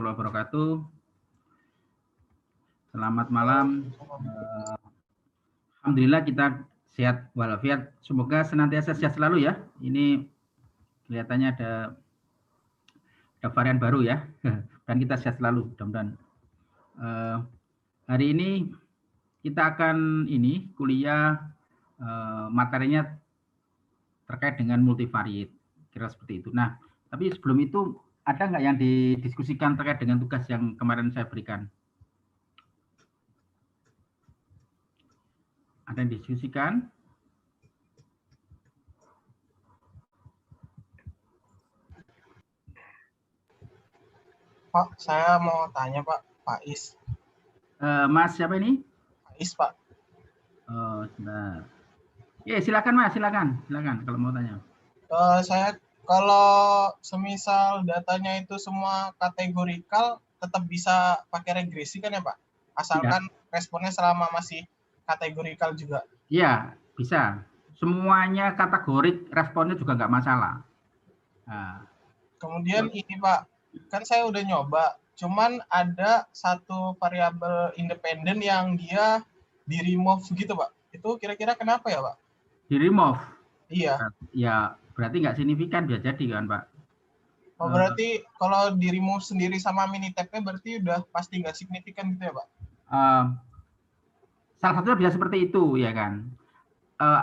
Wabarakatuh. Selamat malam. Alhamdulillah kita sehat walafiat. Semoga senantiasa sehat selalu ya. Ini kelihatannya ada varian baru ya. Dan kita sehat selalu mudah-mudahan. Hari ini kita akan kuliah materinya terkait dengan multivariate. Kira seperti itu. Nah, tapi sebelum itu ada nggak yang didiskusikan terkait dengan tugas yang kemarin saya berikan? Ada yang didiskusikan? Pak, saya mau tanya Pak, Pak Is. Mas siapa ini? Pak Is, Pak. Oh, sebentar. Ya, silakan Mas, silakan kalau mau tanya. Saya kalau semisal datanya itu semua kategorikal, tetap bisa pakai regresi kan ya Pak? Asalkan responnya selama masih kategorikal juga. Iya, bisa. Semuanya kategorik, responnya juga nggak masalah. Nah, kemudian ini Pak, kan saya udah nyoba, cuman ada satu variabel independen yang dia di remove gitu Pak. Itu kira-kira kenapa ya Pak? Di remove? Iya. Ya, berarti nggak signifikan bisa jadi kan Pak? Oh, berarti kalau di remove sendiri sama Minitab-nya berarti udah pasti nggak signifikan gitu ya Pak? Salah satunya bisa seperti itu ya kan.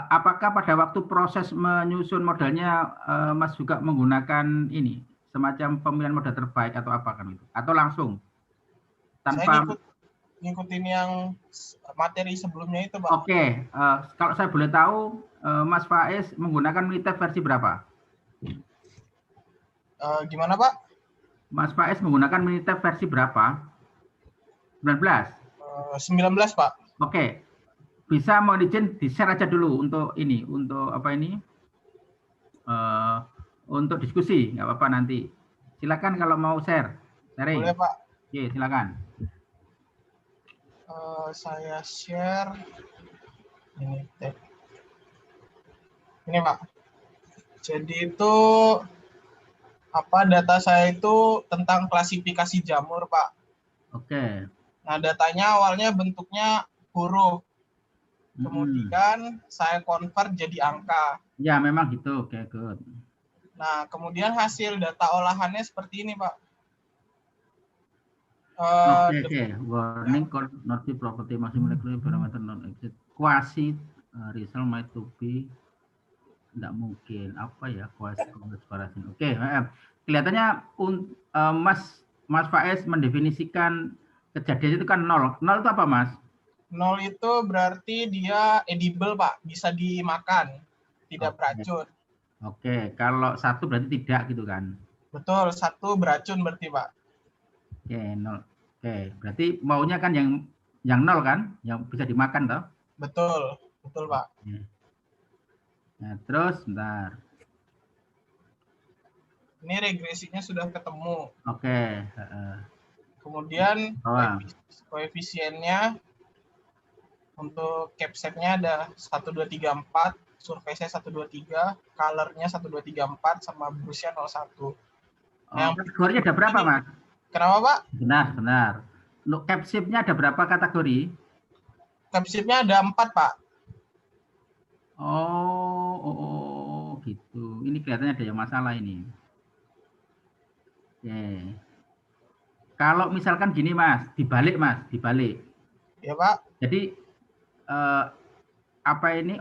Apakah pada waktu proses menyusun modelnya Mas juga menggunakan ini semacam pemilihan model terbaik atau apa kan itu? Atau langsung tanpa? Saya ngikutin yang materi sebelumnya itu Pak. Oke, kalau saya boleh tahu Mas Faiz menggunakan Minitab versi berapa? Gimana Pak? Mas Faiz menggunakan Minitab versi berapa? 19? 19 Pak. Oke, bisa mohon izin di-share aja dulu untuk ini, untuk apa ini? Untuk diskusi, nggak apa-apa nanti. Silakan kalau mau share. Boleh Pak. Oke, silakan. Saya share ini tab. Ini Pak. Jadi itu data saya itu tentang klasifikasi jamur Pak. Oke. Nah, datanya awalnya bentuknya huruf. Kemudian saya convert jadi angka. Ya, memang gitu. Oke, good. Nah, kemudian hasil data olahannya seperti ini, Pak. Oke. Warning code not be property maximum molecular parameter non exist. Quasi result might to be tidak mungkin. Apa ya quasi comparison? Oke, kelihatannya Mas Faiz mendefinisikan kejadian itu kan 0. 0 itu apa, Mas? 0 itu berarti dia edible, Pak. Bisa dimakan, tidak beracun. Oke, kalau 1 berarti tidak gitu kan? Betul, 1 beracun berarti, Pak. Oke, 0. Oke, berarti maunya kan yang 0 kan? Yang bisa dimakan toh? Betul, Pak. Nah, terus bentar. Ini regresinya sudah ketemu. Oke. Kemudian koefisiennya untuk capsetnya ada 1, 2, 3, 4, surface-nya 1, 2, 3, color-nya 1, 2, 3, 4, sama brush-nya 01. Nah, kategorinya ada berapa, Mas? Kenapa, Pak? Benar. Untuk capsip-nya ada berapa kategori? Capsip-nya ada 4, Pak. Oh, gitu. Ini kelihatannya ada yang masalah ini. Oke. Kalau misalkan gini, Mas, dibalik. Ya, Pak. Jadi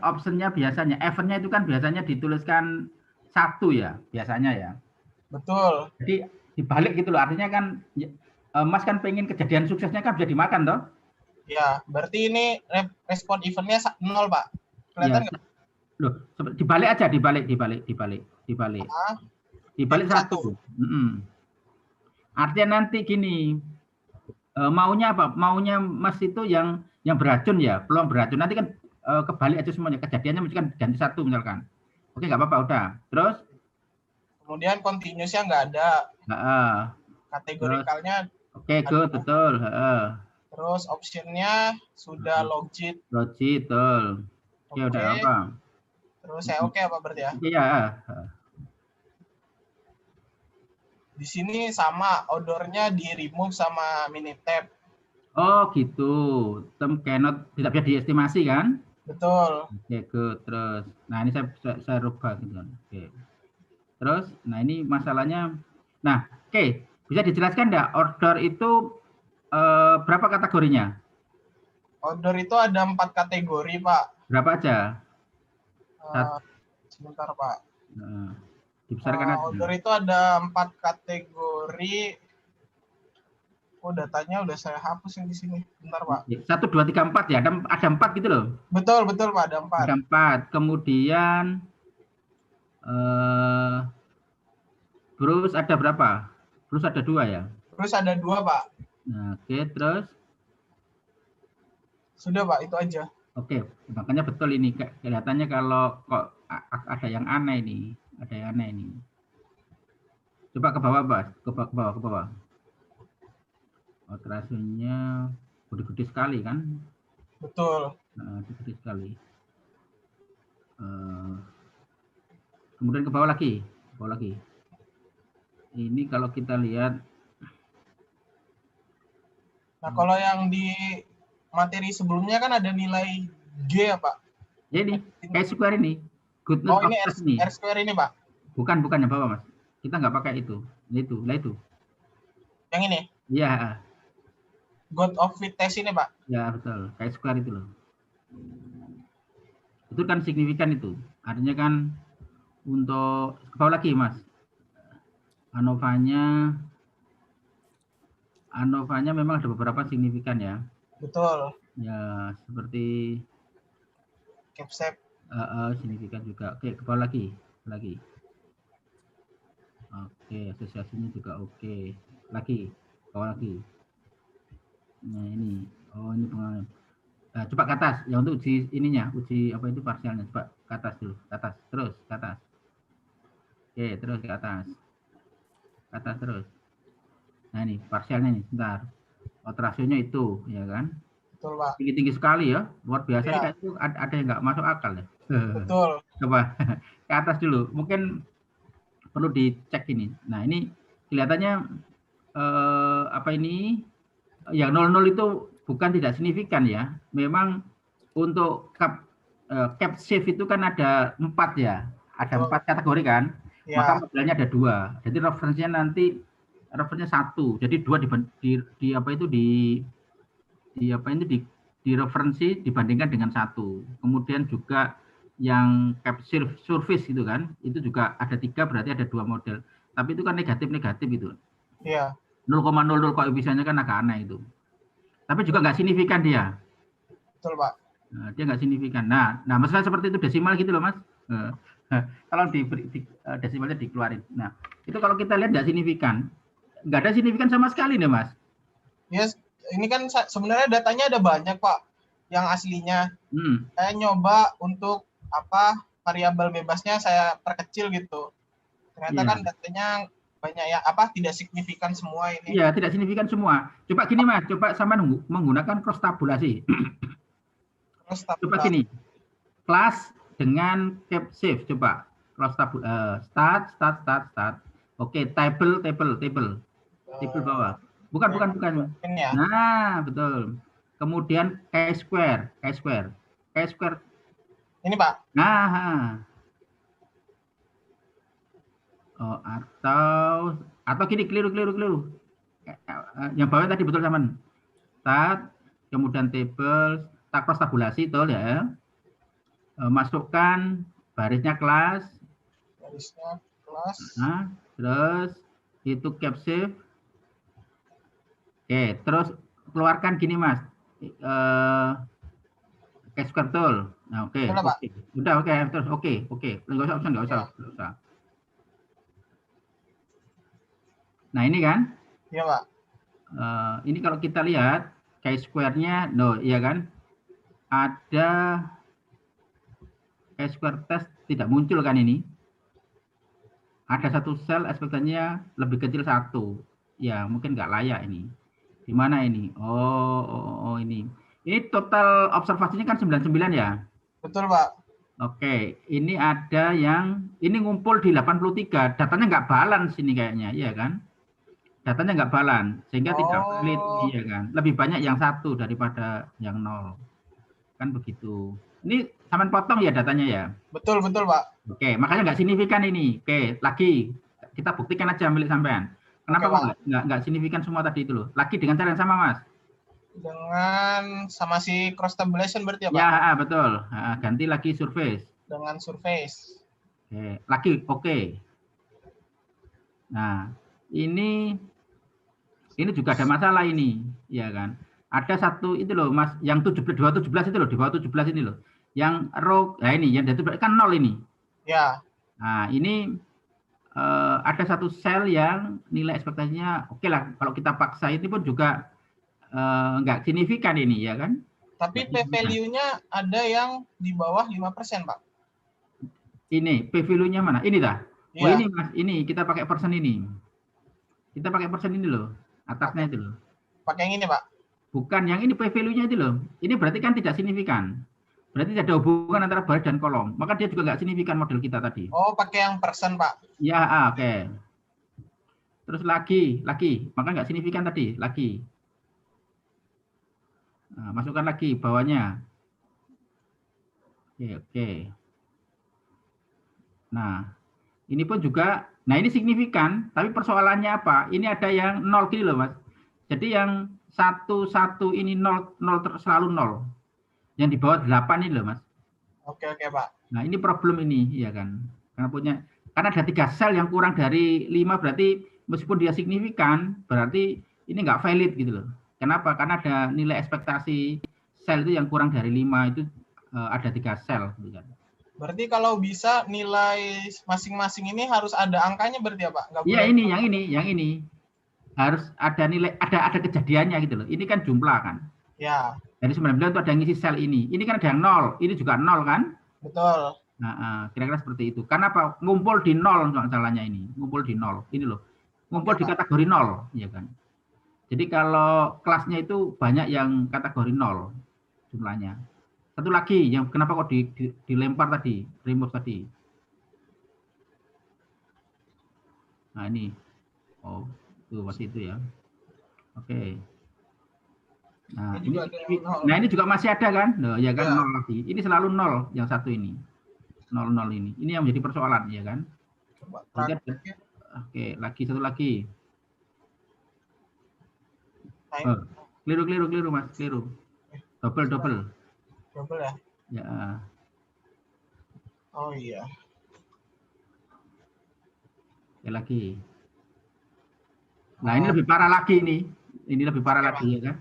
optionnya biasanya, eventnya itu kan biasanya dituliskan 1 ya, biasanya ya. Betul. Jadi dibalik gitu loh, artinya kan Mas kan pengen kejadian suksesnya kan bisa dimakan toh? Ya, berarti ini respon eventnya 0, Pak. Kelihatan nggak? Loh, dibalik aja, dibalik. Dibalik 1. Artinya nanti gini, maunya apa? Maunya Mas itu yang beracun ya, peluang beracun. Nanti kan kebalik aja semuanya, kejadiannya mesti kan ganti 1 misalkan. Oke, nggak apa-apa, udah. Terus? Kemudian continuous-nya nggak ada. Kategorikalnya. Oke, good, betul. Terus option-nya sudah logit. Betul. Oke, udah apa? Terus saya oke apa berarti ya? Iya. Di sini sama, ordernya di remove sama Minitab. Oh gitu, term cannot tidak bisa diestimasi kan? Betul. Oke, good. Terus, nah ini saya rubah gitu kan. Oke. Terus, nah ini masalahnya. Nah, oke, bisa dijelaskan enggak order itu berapa kategorinya? Order itu ada 4 kategori, Pak. Berapa aja? Sebentar, Pak. Nah, dibesarkan aja. Order itu ada 4 kategori. Oh, datanya udah saya hapus yang di sini. Bentar, Pak. 1, 2, 3, 4 ya. Ada 4 gitu loh. Betul, betul, Pak. Ada 4. Ada 4. Kemudian terus ada berapa? Terus ada 2 ya? Terus ada 2, Pak. Nah, oke, terus? Sudah, Pak. Itu aja. Oke, makanya betul ini. Kelihatannya kalau kok ada yang aneh nih. Ada yang aneh ini. Coba ke bawah, Mas. Ke bawah. Ultrasonnya gede-gede sekali kan? Betul. Nah, gede sekali. Kemudian ke bawah lagi. Ini kalau kita lihat. Nah, kalau yang di materi sebelumnya kan ada nilai G ya, Pak? Ya ini, kayak square ini. Oh, ini R square ini, Pak? Bukan yang bawah, Mas. Kita nggak pakai itu. Itu. Yang ini? Iya. God of Fit test ini, Pak? Ya, betul. Kayak square itu loh. Itu kan signifikan itu. Artinya kan untuk ke bawah lagi, Mas. ANOVA-nya memang ada beberapa signifikan ya. Betul. Ya, seperti CAPSEP. Signifikan juga. Oke, ke bawah lagi. Oke, asosiasinya juga oke. Lagi, ke bawah lagi. Nah, ini. Oh, ini pengalaman. Coba ke atas. Ya untuk uji ininya, uji apa itu parsialnya. Coba ke atas dulu. Ke atas. Terus ke atas. Oke, terus ke atas. Ke atas terus. Nah, ini parsialnya nih, sebentar. Rasionya itu, ya kan? Betul, Pak. Tinggi-tinggi sekali ya. Luar biasa. Ya. Kayak itu ada yang nggak masuk akal ya. Betul. Coba ke atas dulu. Mungkin perlu dicek ini. Nah, ini kelihatannya apa ini? Yang 00 itu bukan tidak signifikan ya. Memang untuk cap shift itu kan ada 4 ya. Ada 4 kategori kan. Ya. Maka modelnya ada 2. Jadi referensinya nanti referensinya 1. Jadi 2 di apa itu di referensi dibandingkan dengan 1. Kemudian juga yang cap surface gitu kan. Itu juga ada 3 berarti ada 2 model. Tapi itu kan negatif itu. Iya. 0,00 koefisiennya kan agak aneh itu. Tapi juga nggak signifikan dia. Betul, Pak. Nah, dia nggak signifikan. Nah, masalah seperti itu desimal gitu loh, Mas. Kalau desimalnya dikeluarin. Nah, itu kalau kita lihat nggak signifikan. Nggak ada signifikan sama sekali nih, Mas. Yes, ini kan sebenarnya datanya ada banyak, Pak. Yang aslinya. Saya nyoba untuk variabel bebasnya saya perkecil gitu. Ternyata kan datanya banyak ya tidak signifikan semua ini. Iya, tidak signifikan semua. Coba gini, Mas, coba sama menggunakan cross tabulasi. Coba gini. Kelas dengan cap shift coba. Cross start. Oke, table. Table bawah. Bukan. Ya. Nah, betul. Kemudian chi-square. Ini, Pak. Nah. Oh, atau gini, keliru. Yang bawah tadi betul sama. Start, kemudian table, cross tabulasi betul ya. Masukkan barisnya kelas. Nah, terus itu cap shift. Oke, terus keluarkan gini, Mas. Chi-square betul. Nah, oke. Udah, oke. Terus oke. Enggak usah. Nah, ini kan? Iya, Pak. Ini kalau kita lihat chi-square-nya, iya kan? Ada chi-square test tidak muncul kan ini? Ada satu sel ekspektasinya lebih kecil 1. Ya, mungkin nggak layak ini. Di mana ini? Oh, ini. Ini total observasinya kan 99 ya? Betul, Pak. Oke, ini ada yang ini ngumpul di 83, datanya nggak balance ini kayaknya, iya kan? Datanya nggak balance, sehingga tidak valid, Oh, iya kan? Lebih banyak yang 1 daripada yang 0, kan begitu. Ini sampean potong ya datanya ya? betul betul Pak. Oke, makanya nggak signifikan ini. Oke, lagi kita buktikan aja milik sampean. Oke Kenapa kok Pak. nggak signifikan semua tadi itu loh? Lagi dengan cara yang sama, Mas. Dengan sama si cross tabulation berarti ya Ya, Pak? betul. Ganti lagi surface. Dengan surface. Oke, lagi oke. Nah, ini juga ada masalah ini, ya kan? Ada satu itu loh, Mas, yang 217 itu loh, di bawah 17 ini loh. Yang row, nah ini yang itu kan 0 ini. Ya. Nah, ini ada satu sel yang nilai ekspektasinya oke lah, kalau kita paksa itu pun juga nggak signifikan ini, ya kan? Tapi Nggak signifikan. p-value-nya ada yang di bawah 5%, Pak. Ini p-value-nya mana? Ini dah. Oh Iya. ini Mas, ini kita pakai persen ini. Kita pakai persen ini loh, Pakai atasnya itu loh. pakai yang ini, Pak. Bukan, yang ini p-value-nya itu loh. Ini berarti kan tidak signifikan. Berarti tidak ada hubungan antara baris dan kolom. Maka dia juga nggak signifikan model kita tadi. Oh, pakai yang persen, Pak. Ya, oke. Terus lagi. Maka nggak signifikan tadi, lagi. Nah, masukkan lagi bawahnya. Oke. Nah, ini pun juga, nah ini signifikan, tapi persoalannya apa? Ini ada yang 0 gini loh, Mas. Jadi yang 1 ini 0, 0 selalu 0. Yang di bawah 8 ini loh, Mas. Oke, Pak. Nah, ini problem ini, ya kan? Karena ada 3 sel yang kurang dari 5, berarti meskipun dia signifikan, berarti ini nggak valid gitu loh. Kenapa? Karena ada nilai ekspektasi sel itu yang kurang dari 5 itu ada 3 sel gitu kan. Berarti kalau bisa nilai masing-masing ini harus ada angkanya berarti ya, Pak? Nggak Iya, boleh. yang ini. Harus ada nilai, ada kejadiannya gitu loh. Ini kan jumlah kan. Ya. Dari 19 itu ada yang ngisi sel ini. Ini kan ada yang 0, ini juga 0 kan? Betul. Nah, kira-kira seperti itu. Kenapa? Ngumpul di 0 salahnya ini. Ngumpul di 0. Ini loh. Ngumpul Oke, di Pak. kategori 0, ya kan? Jadi kalau kelasnya itu banyak yang kategori 0 jumlahnya. Satu lagi yang kenapa kok dilempar tadi, remove tadi. Nah, ini. Oh, itu masih itu ya. Oke. Nah, ini juga masih ada kan? Loh, ya kan, 0 lagi. Ini selalu 0 yang satu ini. 0 ini. Ini yang menjadi persoalan, ya kan? Oke, lagi satu lagi. Keliru Mas, keliru. Double. Double ya? Ya. Oh iya. Oke, lagi. Nah, ini lebih parah lagi ini. Ini lebih parah lagi, ya kan?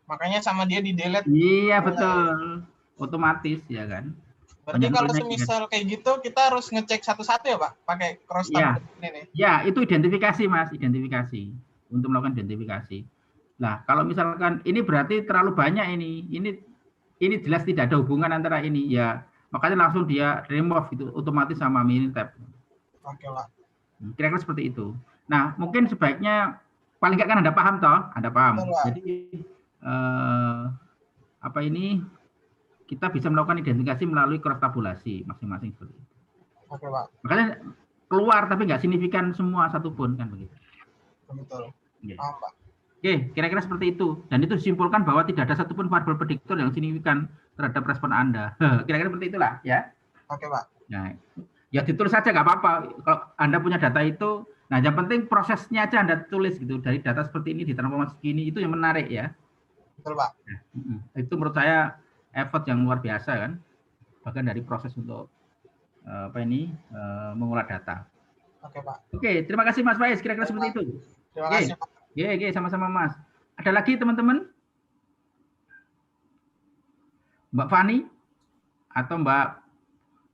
Makanya sama dia di delete. Iya, betul. Otomatis, ya kan? Berarti kalau semisal kayak gitu, kita harus ngecek satu-satu ya, Pak? Pakai cross tab ini. Ya, itu identifikasi, Mas. Identifikasi. Untuk melakukan identifikasi. Nah, kalau misalkan ini berarti terlalu banyak ini. Ini jelas tidak ada hubungan antara ini. Ya, makanya langsung dia remove itu otomatis sama Minitab. Oke, Pak. Kira-kira seperti itu. Nah, mungkin sebaiknya paling nggak kan Anda paham toh? Anda paham. Betul, jadi apa ini kita bisa melakukan identifikasi melalui cross tabulasi masing-masing seperti itu. Oke, Pak. Makanya keluar tapi nggak signifikan semua satupun kan begitu. Betul. Paham, Pak. Oke, kira-kira seperti itu. Dan itu disimpulkan bahwa tidak ada satupun variabel prediktor yang signifikan terhadap respon Anda. Kira-kira seperti itulah ya. Oke, Pak. Nah, ya ditulis saja nggak apa-apa. Kalau Anda punya data itu, nah yang penting prosesnya aja Anda tulis gitu. Dari data seperti ini, ditransformasi segini, itu yang menarik ya. Betul, Pak. Nah, itu menurut saya effort yang luar biasa kan. Bahkan dari proses untuk mengolah data. Oke, Pak. Oke, terima kasih Mas Faiz. Kira-kira seperti itu. Terima kasih, Pak. Oke, sama-sama Mas. Ada lagi teman-teman? Mbak Fani atau Mbak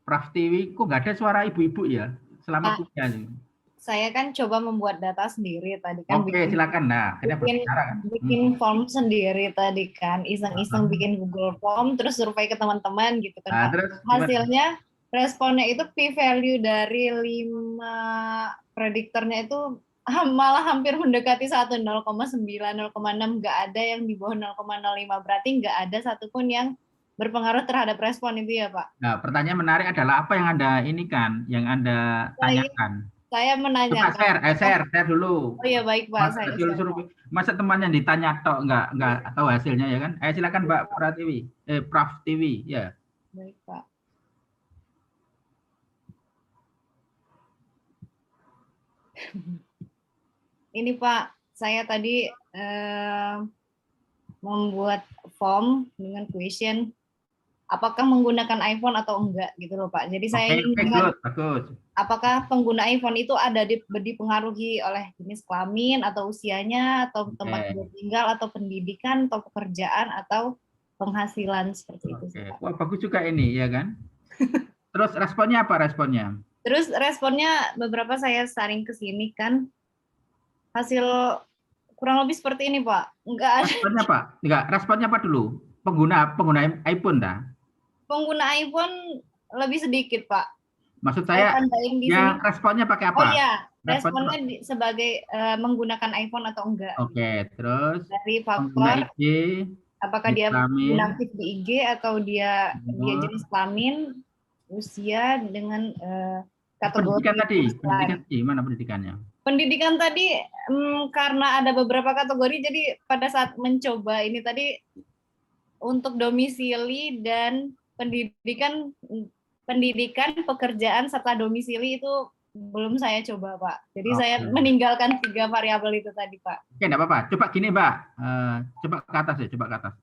Praftiwi, kok nggak ada suara ibu-ibu ya selama kuliah ini? Saya kan coba membuat data sendiri tadi kan. Oke, silakan. Nah, bikin form sendiri tadi kan, iseng-iseng bikin Google Form, terus survei ke teman-teman gitu kan. Nah, terus hasilnya responnya itu p-value dari 5 prediktornya itu malah hampir mendekati 1, 0,9, 0,6, nggak ada yang di bawah 0,05, berarti nggak ada satupun yang berpengaruh terhadap respon itu ya, Pak? Nah, pertanyaan menarik adalah apa yang Anda ini kan, yang Anda tanyakan. Saya Coba menanyakan. share dulu. Oh ya baik Pak, saya share. Masa temannya ditanya tok nggak tahu hasilnya ya kan? Silakan Mbak Pratiwi, Prof TV ya. Baik Pak. Ini Pak, saya tadi membuat form dengan question apakah menggunakan iPhone atau enggak gitu loh Pak. Jadi saya ingin bagus. Apakah pengguna iPhone itu ada dipengaruhi oleh jenis kelamin atau usianya atau tempat tinggal atau pendidikan atau pekerjaan atau penghasilan seperti itu. Pak. Wah bagus juga ini ya kan. Terus responnya apa responnya? Terus responnya beberapa saya saring ke sini kan hasil kurang lebih seperti ini Pak. Enggak ada. Responnya Pak? Enggak, responnya apa dulu? Pengguna iPhone dah. Pengguna iPhone lebih sedikit Pak. Maksud saya yang responnya pakai apa? Oh iya, responnya sebagai menggunakan iPhone atau enggak. Oke, terus dari faktor IG, apakah dia aktif di IG atau dia jenis kelamin, usia dengan kategori. Pendidikan tadi mana pendidikannya? Pendidikan tadi karena ada beberapa kategori, jadi pada saat mencoba ini tadi untuk domisili dan pendidikan, pekerjaan serta domisili itu belum saya coba Pak. Jadi saya meninggalkan 3 variabel itu tadi Pak. Oke, enggak apa-apa. Coba gini Mbak, coba ke atas ya, coba ke atas.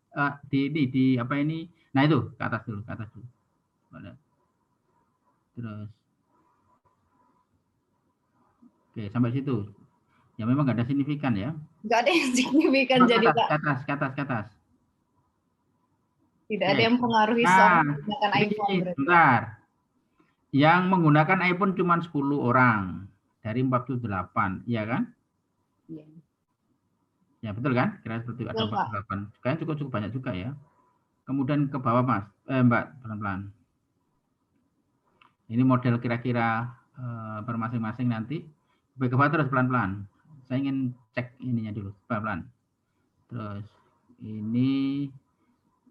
Di apa ini? Nah itu ke atas dulu, ke atas dulu. Terus, oke sampai situ. Ya memang nggak ada signifikan ya. Nggak ada yang signifikan jadi Pak. Ke atas. Tidak ada yang mempengaruhi soal menggunakan iPhone. Bentar. Yang menggunakan iPhone cuma 10 orang dari 48, iya kan? Iya. Ya betul kan? Kira seperti ada 48. Kayaknya cukup banyak juga ya. Kemudian ke bawah Mas, Mbak pelan-pelan. Ini model kira-kira per masing-masing nanti. Ke bawah terus pelan-pelan. Saya ingin cek ininya dulu pelan-pelan. Terus ini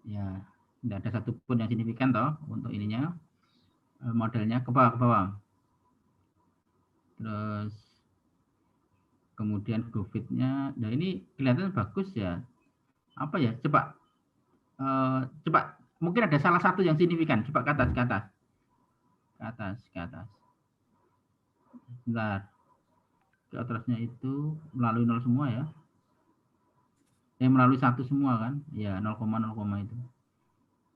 ya tidak ada satupun yang signifikan toh untuk ininya. Modelnya ke bawah. Terus kemudian GoFit-nya, nah ini kelihatan bagus ya. Apa ya? Coba mungkin ada salah satu yang signifikan. Coba ke atas. Bentar. Ke atasnya itu melalui 0 semua ya. Melalui 1 semua kan? Ya 0, itu.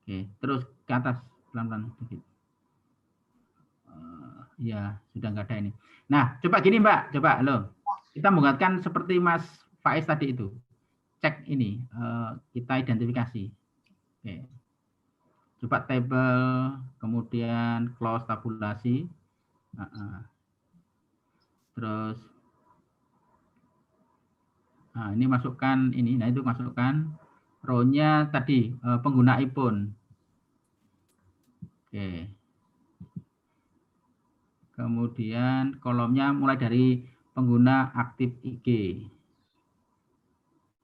Oke, terus ke atas pelan-pelan sedikit. Ya sudah nggak ada ini. Nah coba gini Mbak, coba kita menggunakan seperti Mas Faiz tadi itu, cek ini kita identifikasi. Oke. Coba table, kemudian close tabulasi, terus ini masukkan ini, nah itu masukkan row-nya tadi pengguna iPhone. Oke. Kemudian kolomnya mulai dari pengguna aktif IG.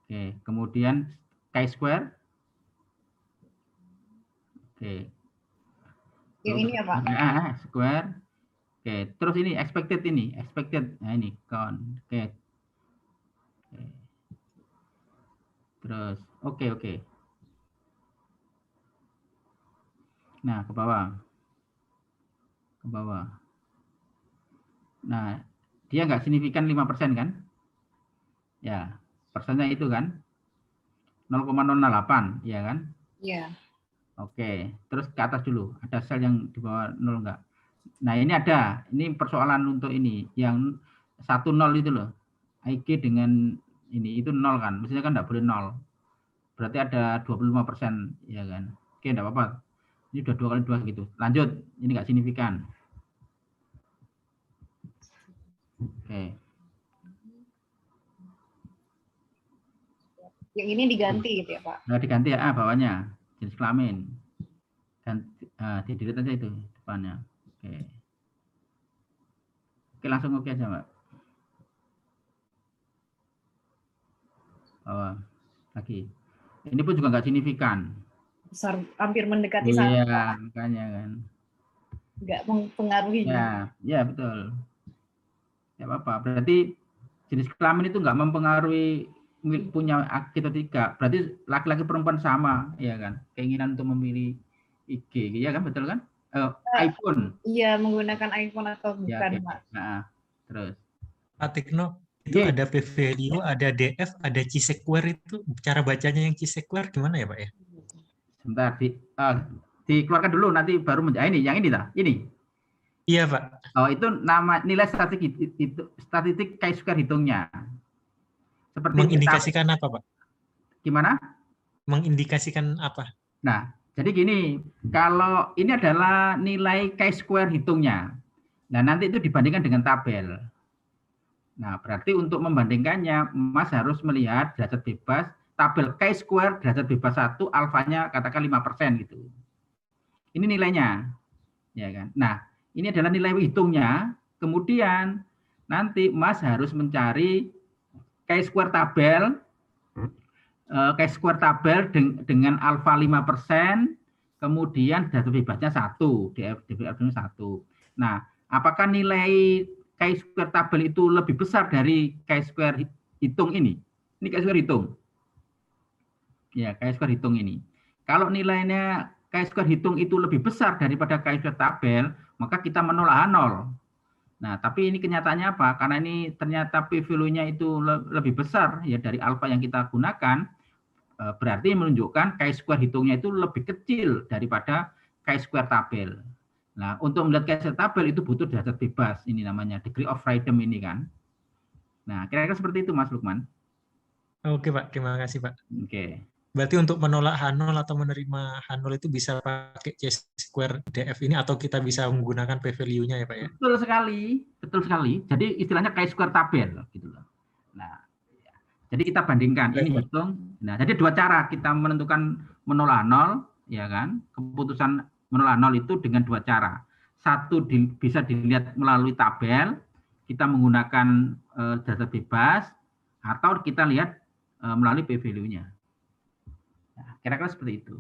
Oke, kemudian chi-square. Oke. Yang ini ya Pak? Square. Oke, terus ini expected. Nah ini count. Oke. Terus oke. Nah, ke bawah. Nah, dia nggak signifikan 5% kan? Ya, persennya itu kan 0,08, ya kan? Iya. Oke, terus ke atas dulu. Ada sel yang di bawah 0 enggak? Nah, ini ada. Ini persoalan untuk ini. Yang 10 itu loh. IG dengan ini, itu 0 kan? Mestinya kan enggak boleh 0. Berarti ada 25%, ya kan? Oke, enggak apa-apa. Ini udah 2 kali 2 gitu. Lanjut. Ini enggak signifikan. Oke. Yang ini diganti gitu ya Pak? Nah, diganti ya bawahnya. Jenis kelamin. Dan di-delete aja itu depannya. Oke, langsung oke aja Mbak. Bawah lagi. Ini pun juga nggak signifikan. hampir mendekati satu. Iya, makanya kan. Nggak mempengaruhi. Ya betul. Ya apa-apa. Berarti jenis kelamin itu nggak mempengaruhi punya IG atau tidak. Berarti laki-laki perempuan sama, ya kan? Keinginan untuk memilih IG, ya kan? Betul kan? iPhone. Iya, menggunakan iPhone atau bukan, ya, okay. Pak. Nah, terus. Pak Tekno, itu ada PVLU, ada DF, ada C-Square itu. Cara bacanya yang C-Square gimana ya, Pak ya? Sebentar, dikeluarkan dulu, nanti baru ini, yang ini lah, ini. Iya, Pak. Oh, itu nama nilai statistik chi-square hitungnya. Seperti mengindikasikan apa, Pak? Gimana? Mengindikasikan apa? Nah, jadi gini, kalau ini adalah nilai chi-square hitungnya. Nah, nanti itu dibandingkan dengan tabel. Nah, berarti untuk membandingkannya, Mas harus melihat derajat bebas, tabel chi-square derajat bebas 1, alfanya katakan 5% gitu. Ini nilainya. Ya kan? Nah, ini adalah nilai hitungnya. Kemudian nanti Mas harus mencari chi-square tabel, chi-square tabel dengan alfa 5%, kemudian derajat bebasnya 1, DF-nya 1. Nah, apakah nilai chi-square tabel itu lebih besar dari chi-square hitung ini? Ini chi-square hitung. Ya, chi-square hitung ini. Kalau nilainya chi-square hitung itu lebih besar daripada chi-square tabel, maka kita menolak H0. Nah, tapi ini kenyataannya apa? Karena ini ternyata p-value-nya itu lebih besar ya dari alfa yang kita gunakan, berarti menunjukkan chi-square hitungnya itu lebih kecil daripada chi-square tabel. Nah, untuk melihat chi-square tabel itu butuh derajat bebas, ini namanya degree of freedom ini kan. Nah, kira-kira seperti itu Mas Lukman. Oke Pak, terima kasih Pak. Oke. Berarti untuk menolak H0 atau menerima H0 itu bisa pakai C-square DF ini atau kita bisa menggunakan p-value-nya ya Pak ya? Betul sekali, betul sekali. Jadi istilahnya chi-square tabel gitu loh. Nah, ya. Jadi kita bandingkan ini hitung. Nah, jadi dua cara kita menentukan menolak H0, ya kan? Keputusan menolak 0 itu dengan dua cara. Satu bisa dilihat melalui tabel, kita menggunakan data bebas, atau kita lihat melalui p-value-nya. Nah, kira-kira seperti itu.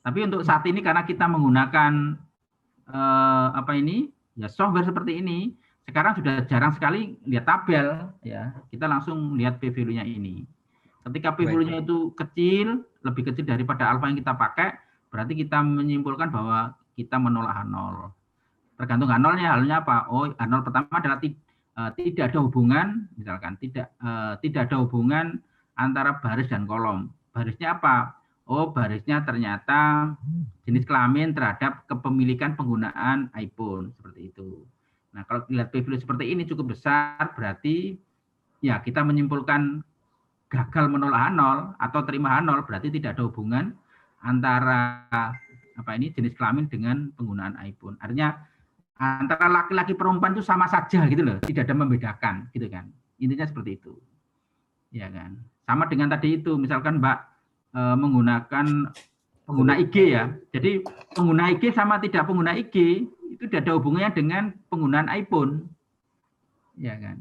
Tapi untuk saat ini karena kita menggunakan ya software seperti ini, sekarang sudah jarang sekali lihat tabel, ya kita langsung lihat p-value-nya ini. Ketika p-value-nya itu kecil, lebih kecil daripada alfa yang kita pakai, berarti kita menyimpulkan bahwa kita menolak H0. Tergantung H0-nya, halnya apa? Oh, H0 pertama adalah tidak ada hubungan, misalkan tidak ada hubungan antara baris dan kolom. Barisnya apa? Oh, barisnya ternyata jenis kelamin terhadap kepemilikan penggunaan iPhone, seperti itu. Nah, kalau dilihat p-value seperti ini cukup besar, berarti ya kita menyimpulkan gagal menolak H0 atau terima H0, berarti tidak ada hubungan antara jenis kelamin dengan penggunaan iPhone. Artinya antara laki-laki perempuan itu sama saja gitu loh, tidak ada membedakan gitu kan. Intinya seperti itu. Ya kan. Sama dengan tadi itu, misalkan Mbak menggunakan pengguna IG ya. Jadi pengguna IG sama tidak pengguna IG itu tidak ada hubungannya dengan penggunaan iPhone. Ya kan.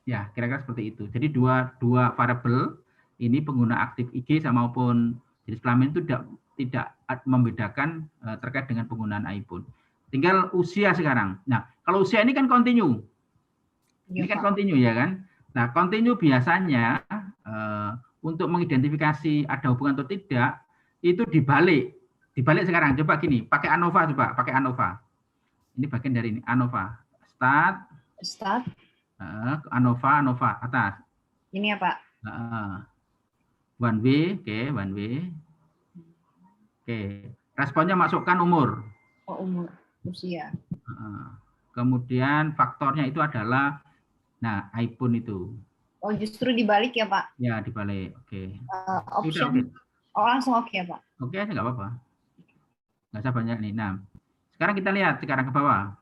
Ya, kira-kira seperti itu. Jadi dua variabel ini pengguna aktif IG sama maupun jenis kelamin itu tidak membedakan terkait dengan penggunaan iPhone. Tinggal usia sekarang. Nah, kalau usia ini kan kontinu. Ini kan kontinu ya kan. Nah, kontinu biasanya untuk mengidentifikasi ada hubungan atau tidak itu dibalik sekarang. Coba gini, pakai ANOVA coba, pakai ANOVA. Ini bagian dari ini ANOVA. Start. ANOVA atas. Ini ya Pak. One way, oke, one way. Oke, responnya masukkan umur. Oh, umur, usia. Kemudian faktornya itu adalah, nah, iPhone itu. Oh, justru dibalik ya Pak? Ya, dibalik. Oke. Option. Okay. Oh, langsung oke ya Pak? Oke, nggak apa-apa. Nggak usah banyak nih. Nah, sekarang kita lihat sekarang ke bawah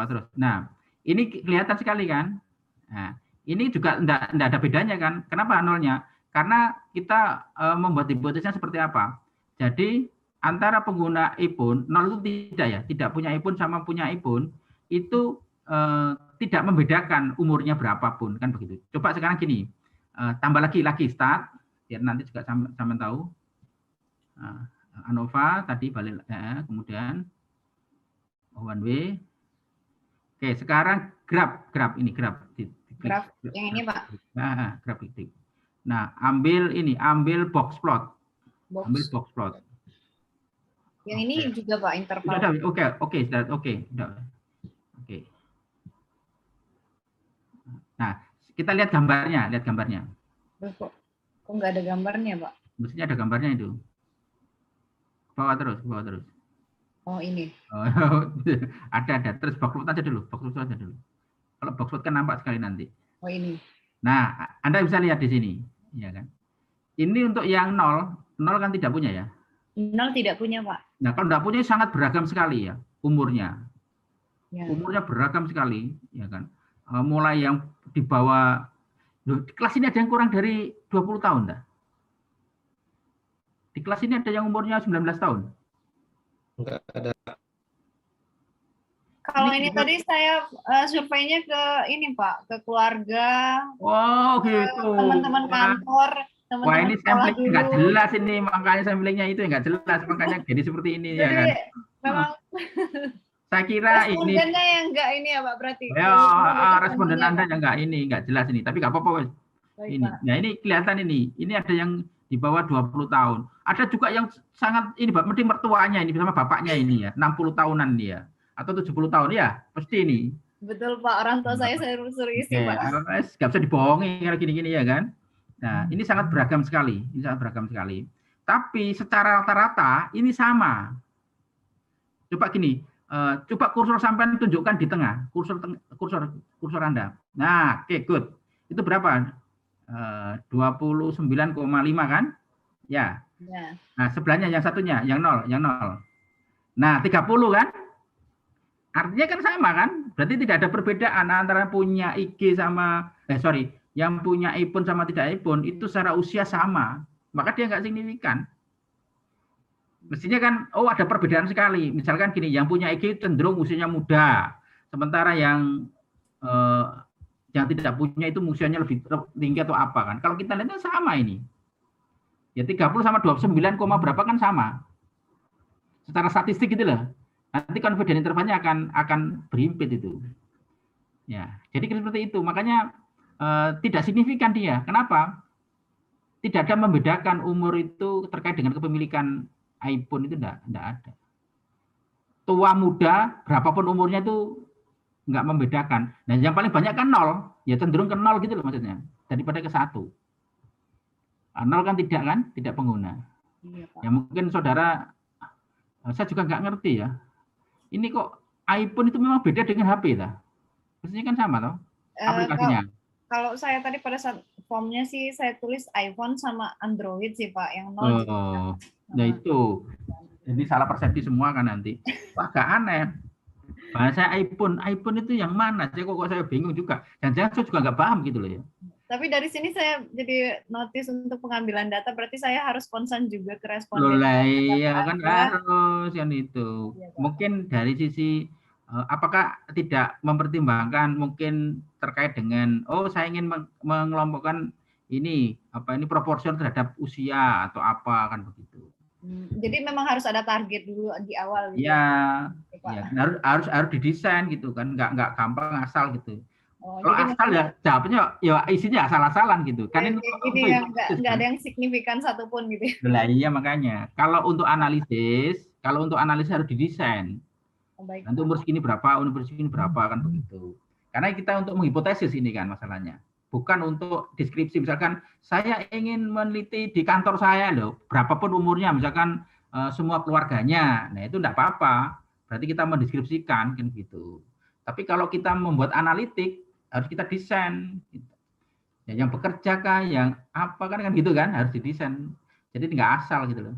terus. Nah, ini kelihatan sekali kan? Nah, ini juga enggak ada bedanya kan? Kenapa nolnya? Karena kita membuat hipotesisnya seperti apa? Jadi antara pengguna iPhone, nol itu tidak ya, tidak punya iPhone sama punya iPhone itu tidak membedakan umurnya berapapun kan begitu. Coba sekarang gini, tambah lagi start, biar nanti juga sama tahu. Nah, ANOVA tadi balik, kemudian one way. Oke, sekarang grab ini grab. Graf yang ini Pak. Nah, grab klik. Nah, ambil box plot. Box. Ambil box plot. Yang ini juga Pak interval. Oke. Nah, kita lihat gambarnya. Kok nggak ada gambarnya Pak? Mestinya ada gambarnya itu. Bawa terus. Oh ini. Oh, ada. Terus box plot aja dulu. Kalau box plot kan nampak sekali nanti. Oh ini. Nah, Anda bisa lihat di sini, ya kan? Ini untuk yang 0 kan tidak punya ya? 0 tidak punya Pak. Nah, kalau tidak punya sangat beragam sekali ya umurnya. Ya. Umurnya beragam sekali, ya kan? Mulai yang di bawah, di kelas ini ada yang kurang dari 20 tahun, dah. Di kelas ini ada yang umurnya 19 tahun. Enggak ada. Kalau ini tadi saya surveinya ke ini Pak, ke keluarga. Oh, gitu. Teman-teman kantor. Wah, ini sampling nggak jelas ini, makanya samplingnya itu nggak jelas, makanya jadi seperti ini. Jadi, ya kan. Memang saya kira ini. respondennya yang nggak ini ya Pak berarti. Ya, responden Anda yang nggak jelas ini, tapi nggak apa-apa. Ini, nah ini kelihatan ini ada yang di bawah 20 tahun. Ada juga yang sangat ini, mesti mertuanya ini bersama bapaknya ini ya, 60 tahunan dia atau 70 tahun ya, pasti ini. Betul Pak, orang tua saya suruh isi Pak. Nggak bisa dibohongi kalau gini-gini ya kan. Nah, ini sangat beragam sekali. Tapi secara rata-rata ini sama. Coba gini, coba kursor sampai tunjukkan di tengah, kursor Anda. Nah, oke, good. Itu berapa? 29,5 kan? Ya. Nah, sebelahnya yang satunya, yang 0. Nah, 30 kan? Artinya kan sama kan? Berarti tidak ada perbedaan antara punya IG sama yang punya iPhone sama tidak iPhone itu secara usia sama, maka dia nggak signifikan. Mestinya kan, ada perbedaan sekali. Misalkan gini, yang punya IG cenderung usianya muda, sementara yang tidak punya itu usianya lebih tinggi atau apa kan? Kalau kita lihatnya sama ini, ya 30 sama 29, berapa kan sama. Secara statistik gitu loh. Nanti confidence intervalnya akan berhimpit itu. Ya, jadi seperti itu. Makanya tidak signifikan dia. Kenapa? Tidak ada membedakan umur itu terkait dengan kepemilikan iPhone itu tidak ada. Tua muda, berapapun umurnya itu nggak membedakan. Dan yang paling banyak kan 0, ya cenderung ke 0 gitu loh maksudnya, daripada ke 1. 0 kan tidak pengguna. Iya, Pak. Ya mungkin saudara, saya juga nggak ngerti ya. Ini kok iPhone itu memang beda dengan HP dah. Mestinya kan sama toh aplikasinya. Kalau saya tadi pada saat formnya sih saya tulis iPhone sama Android sih Pak, yang 0. Nah itu. Jadi salah persepsi semua kan nanti. Wah, agak aneh. Bahasa iPhone itu yang mana? Kok saya bingung juga. Jangan-jangan saya juga nggak paham gitu loh ya. Tapi dari sini saya jadi notice untuk pengambilan data, berarti saya harus konsen juga ke responden. Iya kan harus yang itu. Ya, mungkin dari sisi apakah tidak mempertimbangkan mungkin terkait dengan saya ingin mengelompokkan ini proporsion terhadap usia atau apa kan begitu. Jadi memang harus ada target dulu di awal. Iya, ya, harus didesain gitu kan, nggak gampang asal gitu. Kalau asal ya jawabnya ya isinya asal-asalan gitu. Kan ini nggak ada yang signifikan satupun gitu. Nah, iya makanya. Kalau untuk analisis harus didesain. Nanti umur segini berapa kan begitu. Karena kita untuk menghipotesis ini kan masalahnya. Bukan untuk deskripsi. Misalkan saya ingin meneliti di kantor saya loh, berapapun umurnya, misalkan semua keluarganya. Nah, itu enggak apa-apa. Berarti kita mendeskripsikan kan gitu. Tapi kalau kita membuat analitik harus kita desain. Ya, yang bekerja kah, yang apa kan gitu kan harus didesain. Jadi enggak asal gitu loh.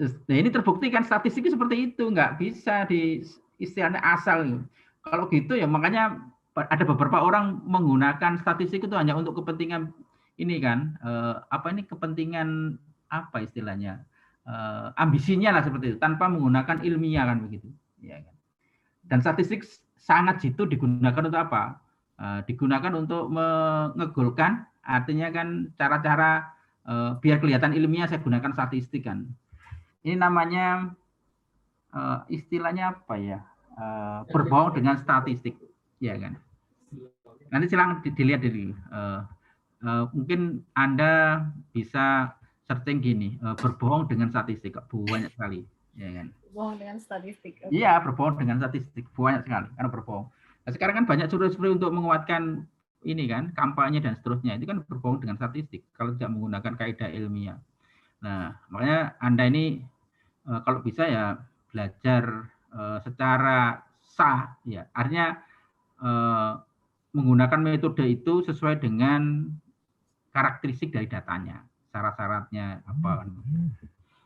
Nah, ini terbukti kan statistiknya seperti itu, nggak bisa di istilahnya asal. Kalau gitu ya makanya ada beberapa orang menggunakan statistik itu hanya untuk kepentingan ini kan, kepentingan apa istilahnya, ambisinya lah seperti itu, tanpa menggunakan ilmiah kan begitu. Ya, kan? Dan statistik sangat jitu digunakan untuk apa? Digunakan untuk mengegolkan, artinya kan cara-cara biar kelihatan ilmiah saya gunakan statistik kan. ini namanya istilahnya apa ya? Berbohong dengan statistik, ya kan? Nanti silakan dilihat dulu. Mungkin Anda bisa searching gini, berbohong dengan statistik, banyak sekali, ya kan? Berbohong dengan statistik. Okay. Iya, berbohong dengan statistik banyak sekali karena berbohong. Nah, sekarang kan banyak survei untuk menguatkan ini kan, kampanye dan seterusnya. Itu kan berbohong dengan statistik kalau tidak menggunakan kaidah ilmiah. Nah, makanya Anda ini kalau bisa ya belajar secara sah, ya. Artinya menggunakan metode itu sesuai dengan karakteristik dari datanya, syarat-syaratnya apa.